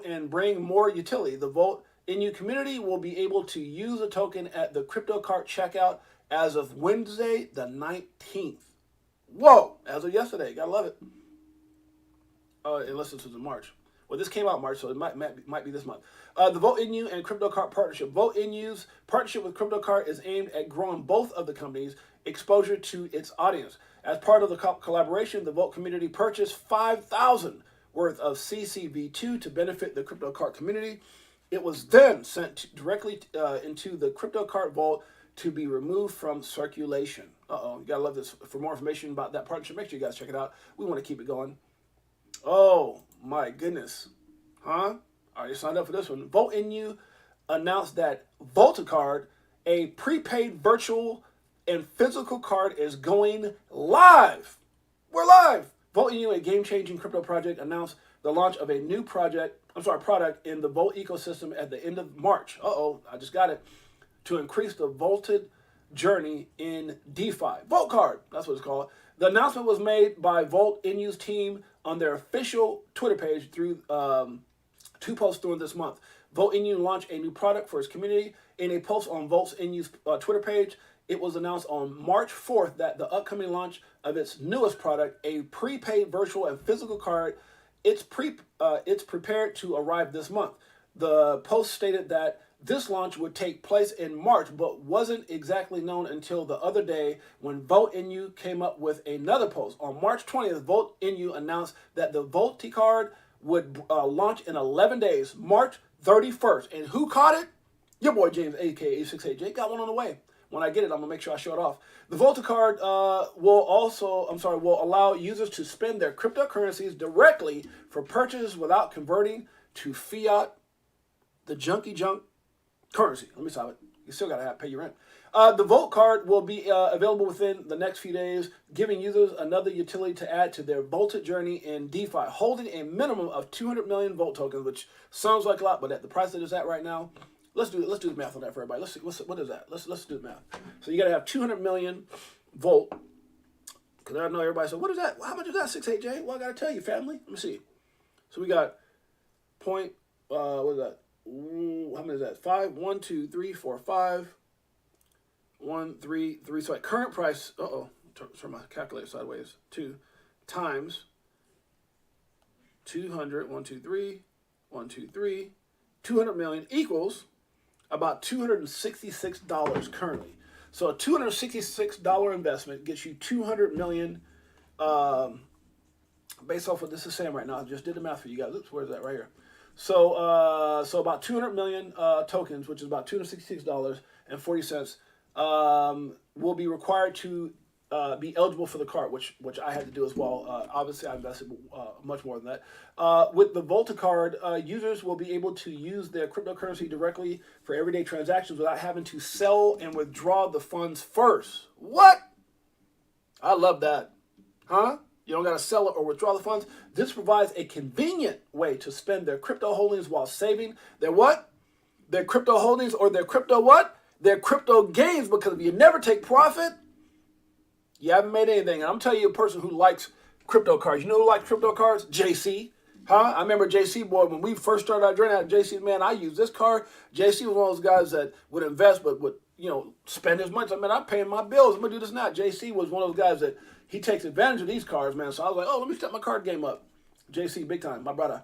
S1: and bring more utility. The VTHO community will be able to use the token at the CryptoCart checkout as of Wednesday the 19th. Whoa! As of yesterday, gotta love it. Unless this was in March. Well, this came out in March, so it might be this month. The VTHO and CryptoCart partnership. VTHO's partnership with CryptoCart is aimed at growing both of the companies' exposure to its audience. As part of the collaboration, the VTHO community purchased 5,000 worth of CCV2 to benefit the CryptoCart community. It was then sent directly into the CryptoCart vault to be removed from circulation. You gotta love this. For more information about that partnership, make sure you guys check it out. We want to keep it going. Oh my goodness. I already signed up for this one. VTHO announced that VoltaCard, a prepaid virtual and physical card, is going live. We're live. VTHO, a game-changing crypto project, announced the launch of a new product in the Volt ecosystem at the end of March. I just got it. To increase the Volted journey in DeFi. VoltCard, that's what it's called. The announcement was made by VTHO's team on their official Twitter page through two posts during this month. VTHO launched a new product for its community. In a post on VTHO's Twitter page, it was announced on March 4th that the upcoming launch of its newest product, a prepaid virtual and physical card, it's prepared to arrive this month. The post stated that this launch would take place in March, but wasn't exactly known until the other day when VTHO came up with another post. On March 20th, VTHO announced that the VoltaCard would launch in 11 days, March 31st. And who caught it? Your boy James, aka 68J, got one on the way. When I get it, I'm gonna make sure I show it off. The VoltaCard will allow users to spend their cryptocurrencies directly for purchases without converting to fiat, the junky junk currency. Let me stop it. You still gotta pay your rent. The Volt card will be available within the next few days, giving users another utility to add to their Volted journey in DeFi, holding a minimum of 200 million Volt tokens, which sounds like a lot, but at the price that it's at right now, let's do the math on that for everybody. Let's see what is that. Let's do the math. So you gotta have 200 million Volt. Because I know everybody said, what is that? How much is that, 68J? Well, I gotta tell you, family. Let me see. So we got what is that? how many is that? 5, 1, 2, 3, 4, 5, 1, 3, 3. So at current price, turn my calculator sideways. 2 times 200, 1, 2, 3, 1, 2, 3, 200 million equals about $266 currently. So a $266 investment gets you 200 million. Based off what this is saying right now, I just did the math for you guys. Oops, where's that right here? So so about 200 million tokens, which is about $266.40, will be required to be eligible for the card, which I had to do as well. Obviously, I invested much more than that. With the Volta card, users will be able to use their cryptocurrency directly for everyday transactions without having to sell and withdraw the funds first. What? I love that. Huh? You don't got to sell it or withdraw the funds. This provides a convenient way to spend their crypto holdings while saving their what? Their crypto holdings or their crypto what? Their crypto gains, because if you never take profit, you haven't made anything. And I'm telling you, a person who likes crypto cards. You know who likes crypto cards? JC. Huh? I remember JC, boy, when we first started our journey out, JC, man, I use this card. JC was one of those guys that would invest but would, spend his money. I mean, I'm paying my bills. I'm going to do this now. JC was one of those guys that he takes advantage of these cards, man. So I was like, let me step my card game up. JC, big time, my brother.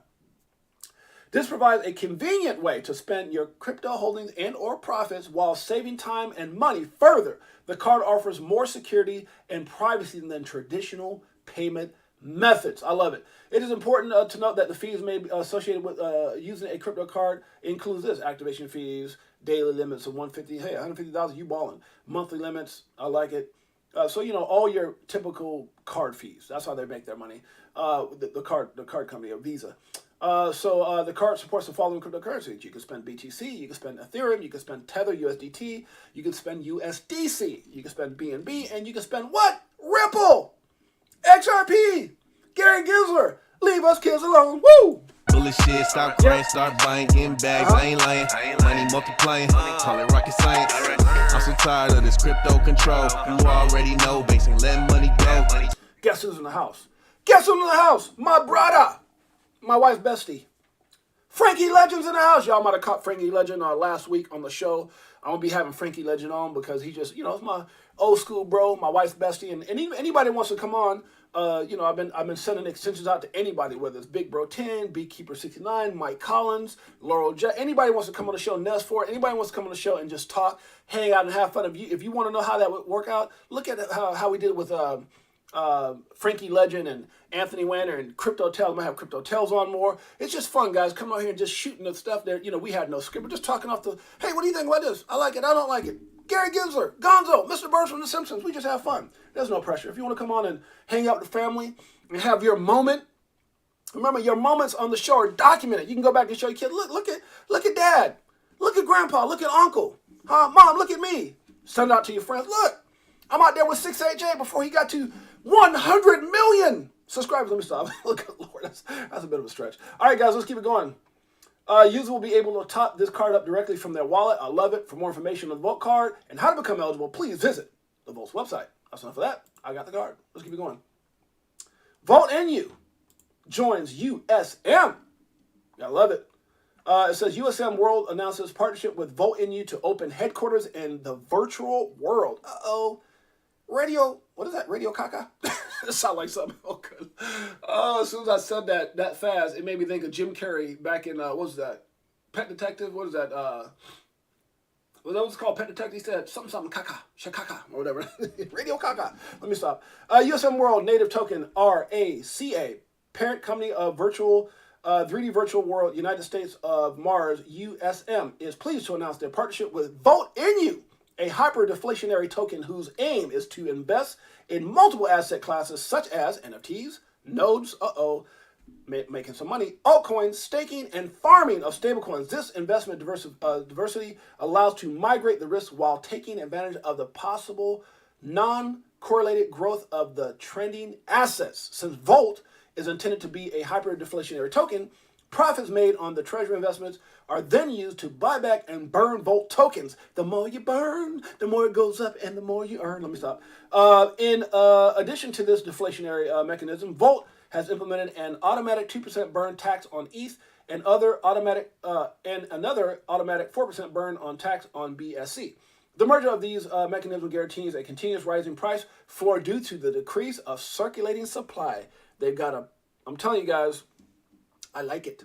S1: This provides a convenient way to spend your crypto holdings and or profits while saving time and money. Further, the card offers more security and privacy than traditional payment methods. I love it. It is important to note that the fees may be associated with using a crypto card includes this: activation fees, daily limits of 150. Hey, 150,000, you balling. Monthly limits, I like it. So all your typical card fees. That's how they make their money. The card company, or Visa. So the card supports the following cryptocurrencies. You can spend BTC, you can spend Ethereum, you can spend Tether USDT, you can spend USDC, you can spend BNB, and you can spend what? Ripple, XRP, Gary Gensler. Leave us kids alone. Woo!
S2: Bullshit, stop crying, start buying, getting bags. I ain't lying. Money multiplying, call it rocket science. I'm so tired of this crypto control. You already know, basically letting money go.
S1: Guess who's in the house? Guess who's in the house? My brother, my wife's bestie. Frankie Legend's in the house. Y'all might have caught Frankie Legend last week on the show. I'm going to be having Frankie Legend on because he just, it's my old school bro, my wife's bestie. And anybody wants to come on, I've been sending extensions out to anybody, whether it's Big Bro 10, Beekeeper 69, Mike Collins, Laurel Jet. Anybody wants to come on the show, Ness Ford. Anybody wants to come on the show and just talk, hang out, and have fun. If you want to know how that would work out, look at how we did it with Frankie Legend and Anthony Wanner and Crypto Tales. I might have Crypto Tales on more. It's just fun, guys. Come out here and just shooting the stuff there. We had no script. We're just talking off the, hey, what do you think about this? I like it. I don't like it. Gary Gensler, Gonzo, Mr. Burns from The Simpsons. We just have fun. There's no pressure. If you want to come on and hang out with the family and have your moment, remember, your moments on the show are documented. You can go back and show your kid, look at dad. Look at grandpa. Look at uncle. Mom, look at me. Send it out to your friends. Look, I'm out there with 6AJ before he got to 100 million subscribers. Let me stop. Look at Lord, that's a bit of a stretch. All right, guys, let's keep it going. Users will be able to top this card up directly from their wallet. I love it. For more information on the Volt card and how to become eligible, please visit the Volt's website. That's enough of that. I got the card. Let's keep it going. Volt INU joins USM. I love it. It says USM World announces partnership with Volt INU to open headquarters in the virtual world. Radio, what is that? Radio Caca? It sounds like something. Oh, good. Oh, as soon as I said that fast, it made me think of Jim Carrey back in, what was that? Pet Detective? What is that? Well, that was called Pet Detective. He said something caca, shakaka, or whatever. Radio Caca. Let me stop. USM World Native Token, RACA, parent company of virtual 3D Virtual World, United States of Mars, USM, is pleased to announce their partnership with Volt INU, a hyper-deflationary token whose aim is to invest in multiple asset classes such as NFTs, nodes, making some money, altcoins, staking, and farming of stablecoins. This investment diversity allows to migrate the risk while taking advantage of the possible non-correlated growth of the trending assets. Since Volt is intended to be a hyper-deflationary token, profits made on the treasury investments are then used to buy back and burn Volt tokens. The more you burn, the more it goes up and the more you earn. Let me stop. In addition to this deflationary mechanism, Volt has implemented an automatic 2% burn tax on ETH and another automatic 4% burn on tax on BSC. The merger of these mechanisms guarantees a continuous rising price floor due to the decrease of circulating supply. They've got a, I'm telling you guys, I like it.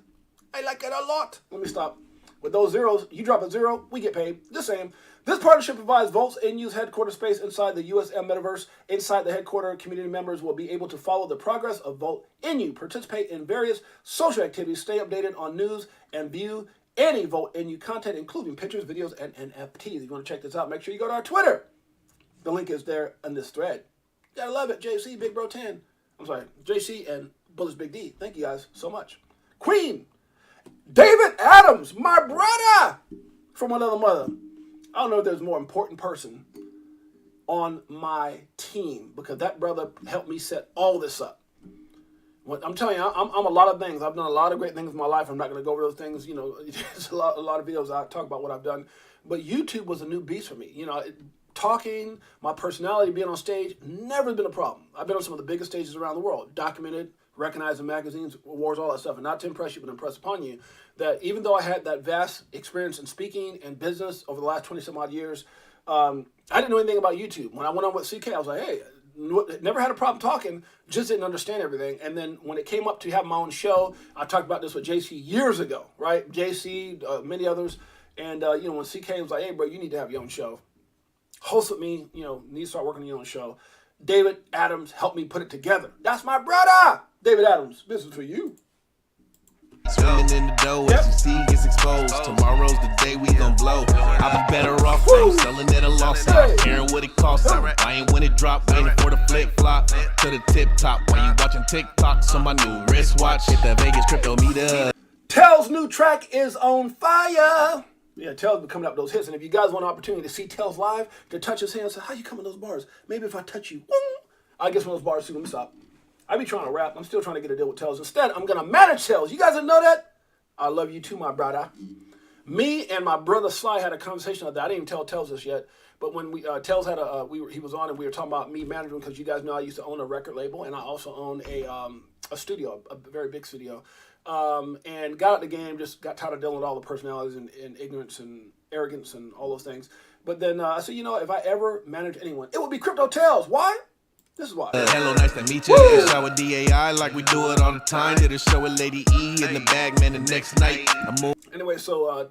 S1: I like it a lot. Let me stop. With those zeros, you drop a zero, we get paid. The same. This partnership provides Volt's INU's headquarters space inside the USM metaverse. Inside the headquarters, community members will be able to follow the progress of Volt INU, participate in various social activities, stay updated on news, and view any Volt INU content, including pictures, videos, and NFTs. If you want to check this out, make sure you go to our Twitter. The link is there in this thread. You gotta love it. JC, Big Bro 10. I'm sorry, JC and Bullets Big D. Thank you guys so much. Queen, David Adams, my brother from another mother. I don't know if there's a more important person on my team because that brother helped me set all this up. I'm telling you, I'm a lot of things. I've done a lot of great things in my life. I'm not going to go over those things. You know, there's a lot of videos I talk about what I've done. But YouTube was a new beast for me. You know, talking, my personality, being on stage, never been a problem. I've been on some of the biggest stages around the world, documented, recognized in magazines, awards, all that stuff. And not to impress you, but impress upon you that even though I had that vast experience in speaking and business over the last 20 some odd years, I didn't know anything about YouTube. When I went on with CK, I was like, hey, never had a problem talking, just didn't understand everything. And then when it came up to have my own show, I talked about this with JC years ago, right? JC, many others. And, you know, when CK was like, hey, bro, you need to have your own show. Host with me, you know, need to start working on your own show. David Adams helped me put it together. That's my brother. David Adams, this is for you.
S2: Swimming in the dough as you see gets exposed. Tomorrow's the day we gon' blow. I'll be better off selling at a loss. Not caring what it costs. I ain't when it drop, waiting for the flip flop to the tip top. While you watching TikToks on my new wristwatch. Hit the Vegas crypto meter.
S1: Tell's new track is on fire. Yeah, Tell's been coming up with those hits. And if you guys want an opportunity to see Tell's live, to touch his hand, say, how you come in those bars? Maybe if I touch you, I guess one of those bars too. Let me stop. I be trying to rap. I'm still trying to get a deal with Tells. Instead, I'm going to manage Tells. You guys didn't know that? I love you too, my brother. Me and my brother Sly had a conversation about that. I didn't even tell Tells this yet. But when we Tells had he was on and we were talking about me managing because you guys know I used to own a record label and I also own a studio, a very big studio. And got out the game, just got tired of dealing with all the personalities and ignorance and arrogance and all those things. But then I said, you know, if I ever manage anyone, it would be Crypto Tells. Why? This is why.
S2: Hello, nice to meet you. It's show with DAI like we do it all the time. Did a show with Lady E in the bag, man, the next night.
S1: Anyway, so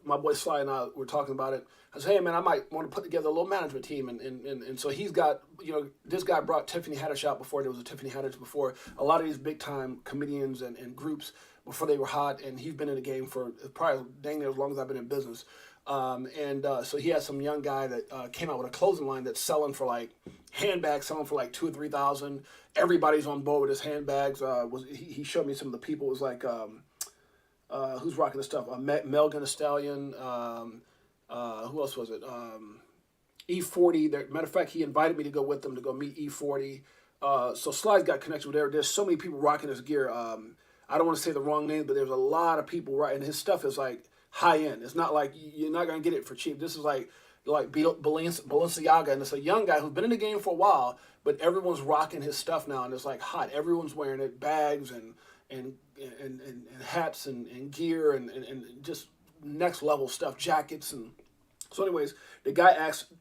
S1: my boy Sly and I were talking about it. I said, hey, man, I might want to put together a little management team. And so he's got, you know, this guy brought Tiffany Haddish out before. There was a Tiffany Haddish before. A lot of these big-time comedians and groups before they were hot. And he's been in the game for probably dang near as long as I've been in business. So he has some young guy that came out with a clothing line that's selling for like handbags, selling for like $2,000 or $3,000. Everybody's on board with his handbags. He showed me some of the people. It was like who's rocking the stuff? Melgan Thee Stallion. Who else was it? E40. Matter of fact, he invited me to go with them to go meet E40. So Sly's got connection with there. There's so many people rocking his gear. I don't want to say the wrong name, but there's a lot of people right, and his stuff is like high end. It's not like you're not gonna get it for cheap. This is like Balenciaga, and it's a young guy who's been in the game for a while, but everyone's rocking his stuff now, and it's like hot. Everyone's wearing it, bags and hats and gear and just next level stuff, jackets and. So, anyways, the guy asked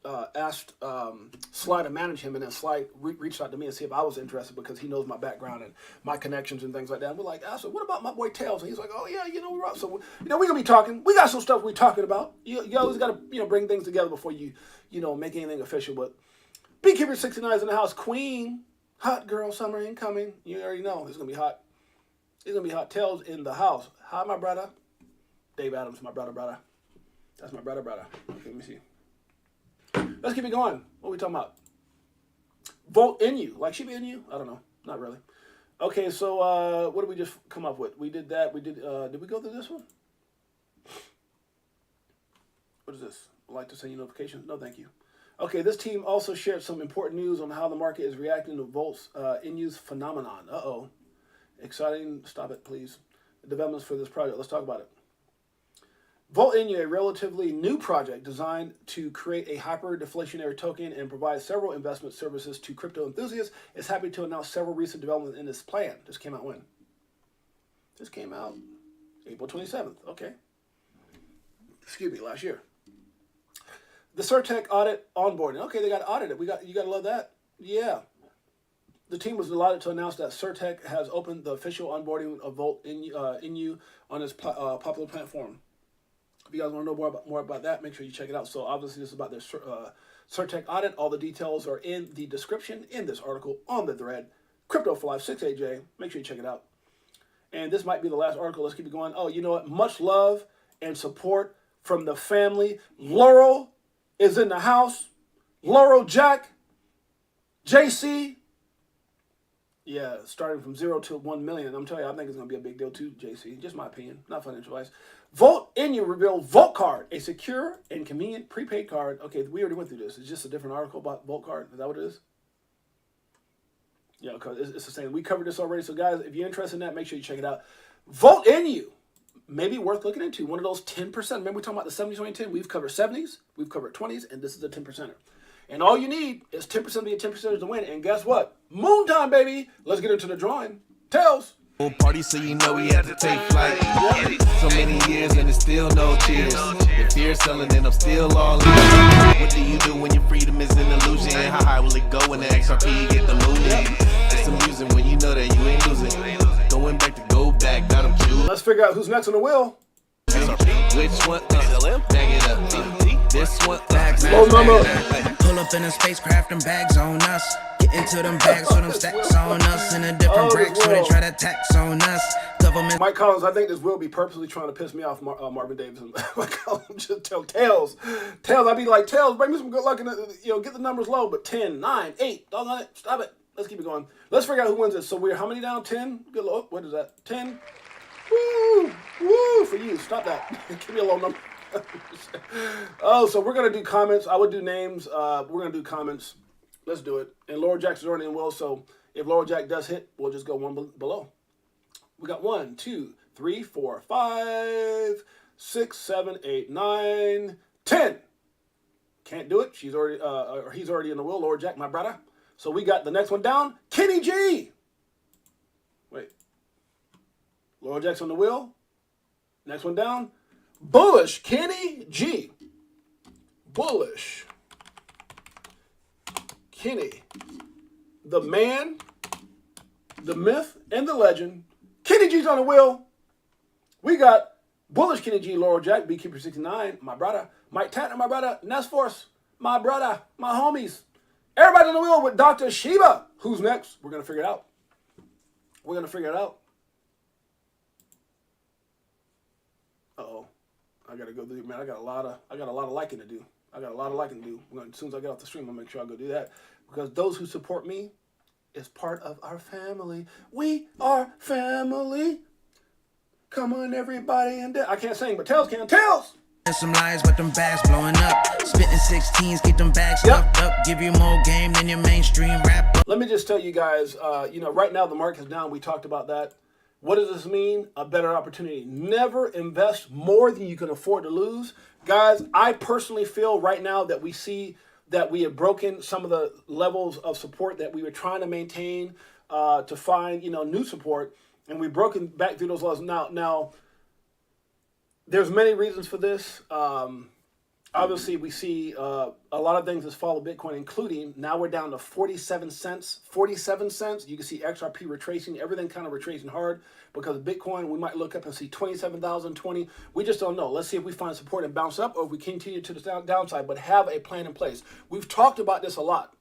S1: Sly to manage him, and then Sly reached out to me and see if I was interested because he knows my background and my connections and things like that. And we're like, I said, what about my boy Tails? And he's like, oh yeah, you know, we're out. So, you know, we're gonna be talking. We got some stuff we're talking about. You always gotta, you know, bring things together before you make anything official. But Beekeeper 69 is in the house. Queen, hot girl, summer incoming. You already know it's gonna be hot. It's gonna be hot. Tails in the house. Hi, my brother. Dave Adams, my brother. That's my brother. Okay, let me see. Let's keep it going. What are we talking about? Volt INU. Like she be INU? I don't know. Not really. Okay, so what did we just come up with? We did that. We did we go through this one? What is this? I'd like to send you notifications? No, thank you. Okay, this team also shared some important news on how the market is reacting to Volt's INU's phenomenon. Uh-oh. Exciting. Stop it, please. The developments for this project. Let's talk about it. Volt INU, a relatively new project designed to create a hyper-deflationary token and provide several investment services to crypto enthusiasts, is happy to announce several recent developments in this plan. This came out when? This came out April 27th. Okay. Excuse me, last year. The Certec audit onboarding. Okay, they got audited. You got to love that. Yeah. The team was delighted to announce that Certec has opened the official onboarding of Volt INU on its popular platform. If you guys want to know more about that, make sure you check it out. So obviously this is about their Certec audit. All the details are in the description in this article on the thread. Crypto for Life 68J. Make sure you check it out. And this might be the last article. Let's keep it going. Oh, you know what? Much love and support from the family. Laurel is in the house. Laurel Jack. JC. Yeah, starting from 0 to 1 million. I'm telling you, I think it's going to be a big deal too, JC. Just my opinion, not financial advice. Volt INU revealed Volt Card, a secure and convenient prepaid card. Okay, we already went through this. It's just a different article about Volt Card. Is that what it is? Yeah, because it's the same. We covered this already. So guys, if you're interested in that, make sure you check it out. Volt INU, maybe worth looking into. One of those 10%. Remember we talking about the 70, 20, 10? We've covered 70s, we've covered 20s, and this is a 10%er. And all you need is 10% to be a 10% to win. And guess what? Moon time, baby. Let's get into the drawing. Tails.
S2: Party, so you know we had to take flight. So many years and it's still no tears. The fear selling and I'm still all in. What do you do when your freedom is an illusion? How high will it go when the XRP get the moving? It's amusing when you know that you ain't losing. Going back to go back, got them cute.
S1: Let's figure out who's next on the wheel.
S2: Which one? Bag it up. This one.
S1: Low number.
S8: Pull up in a spacecraft and bags on us. Get into them bags with them stacks on us. In a different bricks where they try to tax on us. Government.
S1: Mike Collins, I think this will be purposely trying to piss me off, Marvin Davis. Mike Collins, just tell Tails. I'd be like, Tails, bring me some good luck and get the numbers low. But 10, 9, 8, doggone it, stop it. Let's keep it going. Let's figure out who wins this. So we're how many down? 10? Good luck. What is that? 10? Woo for you. Stop that. Give me a low number. Oh, so we're going to do comments. I would do names. We're going to do comments. Let's do it. And Laura Jackson's already in will, so if Laura Jack does hit, we'll just go one below. We got 1, 2, 3, 4, 5, 6, 7, 8, 9, 10. Can't do it. She's already, or he's already in the will. Laura Jack, my brother. So we got the next one down. Kenny G. Wait. Laura Jack's on the wheel. Next one down. Bullish Kenny G. Bullish Kenny. The man, the myth, and the legend. Kenny G's on the wheel. We got Bullish Kenny G, Laurel Jack, Beekeeper 69, my brother. Mike Tatner, my brother. Nest Force, my brother. My homies. Everybody on the wheel with Dr. Sheba. Who's next? We're going to figure it out. We're going to figure it out. Uh-oh. I got to go do it, man. I got a lot of liking to do. As soon as I get off the stream, I'll make sure I go do that. Because those who support me is part of our family. We are family. Come on, everybody. I can't sing, but Tails can. Tails!
S8: Some lies, but them bags blowing up. Spitting 16s, get them bags stuffed up. Give you more game than your mainstream rap.
S1: Let me just tell you guys, right now the market is down. We talked about that. What does this mean? A better opportunity. Never invest more than you can afford to lose. Guys, I personally feel right now that we see that we have broken some of the levels of support that we were trying to maintain to find, new support. And we've broken back through those levels. Now, there's many reasons for this. Obviously, we see a lot of things that follow Bitcoin, including now we're down to 47 cents. 47 cents. You can see XRP retracing, everything kind of retracing hard because of Bitcoin. We might look up and see 27,020. We just don't know. Let's see if we find support and bounce up or if we continue to the downside, but have a plan in place. We've talked about this a lot.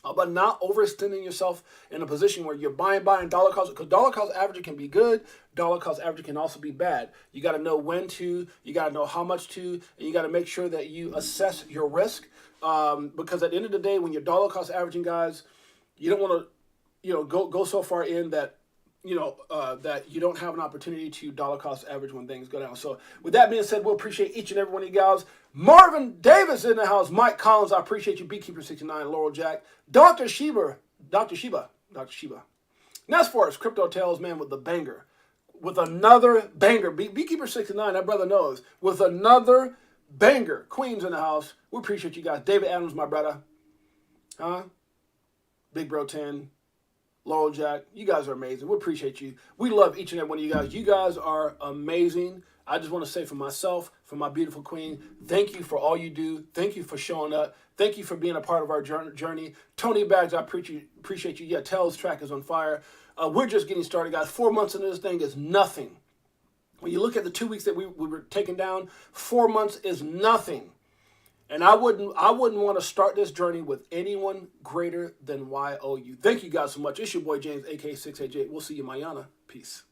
S1: About not overextending yourself in a position where you're buying dollar cost, because dollar cost averaging can be good, dollar cost averaging can also be bad. You got to know when to, you got to know how much to, and you got to make sure that you assess your risk. Because at the end of the day, when you're dollar cost averaging, guys, you don't want to, go so far in that, that you don't have an opportunity to dollar cost average when things go down. So with that being said, we'll appreciate each and every one of you guys. Marvin Davis in the house. Mike Collins, I appreciate you. Beekeeper 69, Laurel Jack. Dr. Sheba. Nest Force, Crypto Tales, man, with the banger. with another banger. Beekeeper 69, that brother knows. With another banger. Queens in the house. We appreciate you guys. David Adams, my brother. Huh? Big Bro 10. Laurel Jack. You guys are amazing. We appreciate you. We love each and every one of you guys. You guys are amazing. I just want to say for myself, for my beautiful queen, thank you for all you do. Thank you for showing up. Thank you for being a part of our journey. Tony Bags, I appreciate you. Yeah, Tell's track is on fire. We're just getting started, guys. 4 months into this thing is nothing. When you look at the 2 weeks that we were taken down, 4 months is nothing. And I wouldn't want to start this journey with anyone greater than YOU. Thank you guys so much. It's your boy James, AK688. We'll see you mañana. Peace.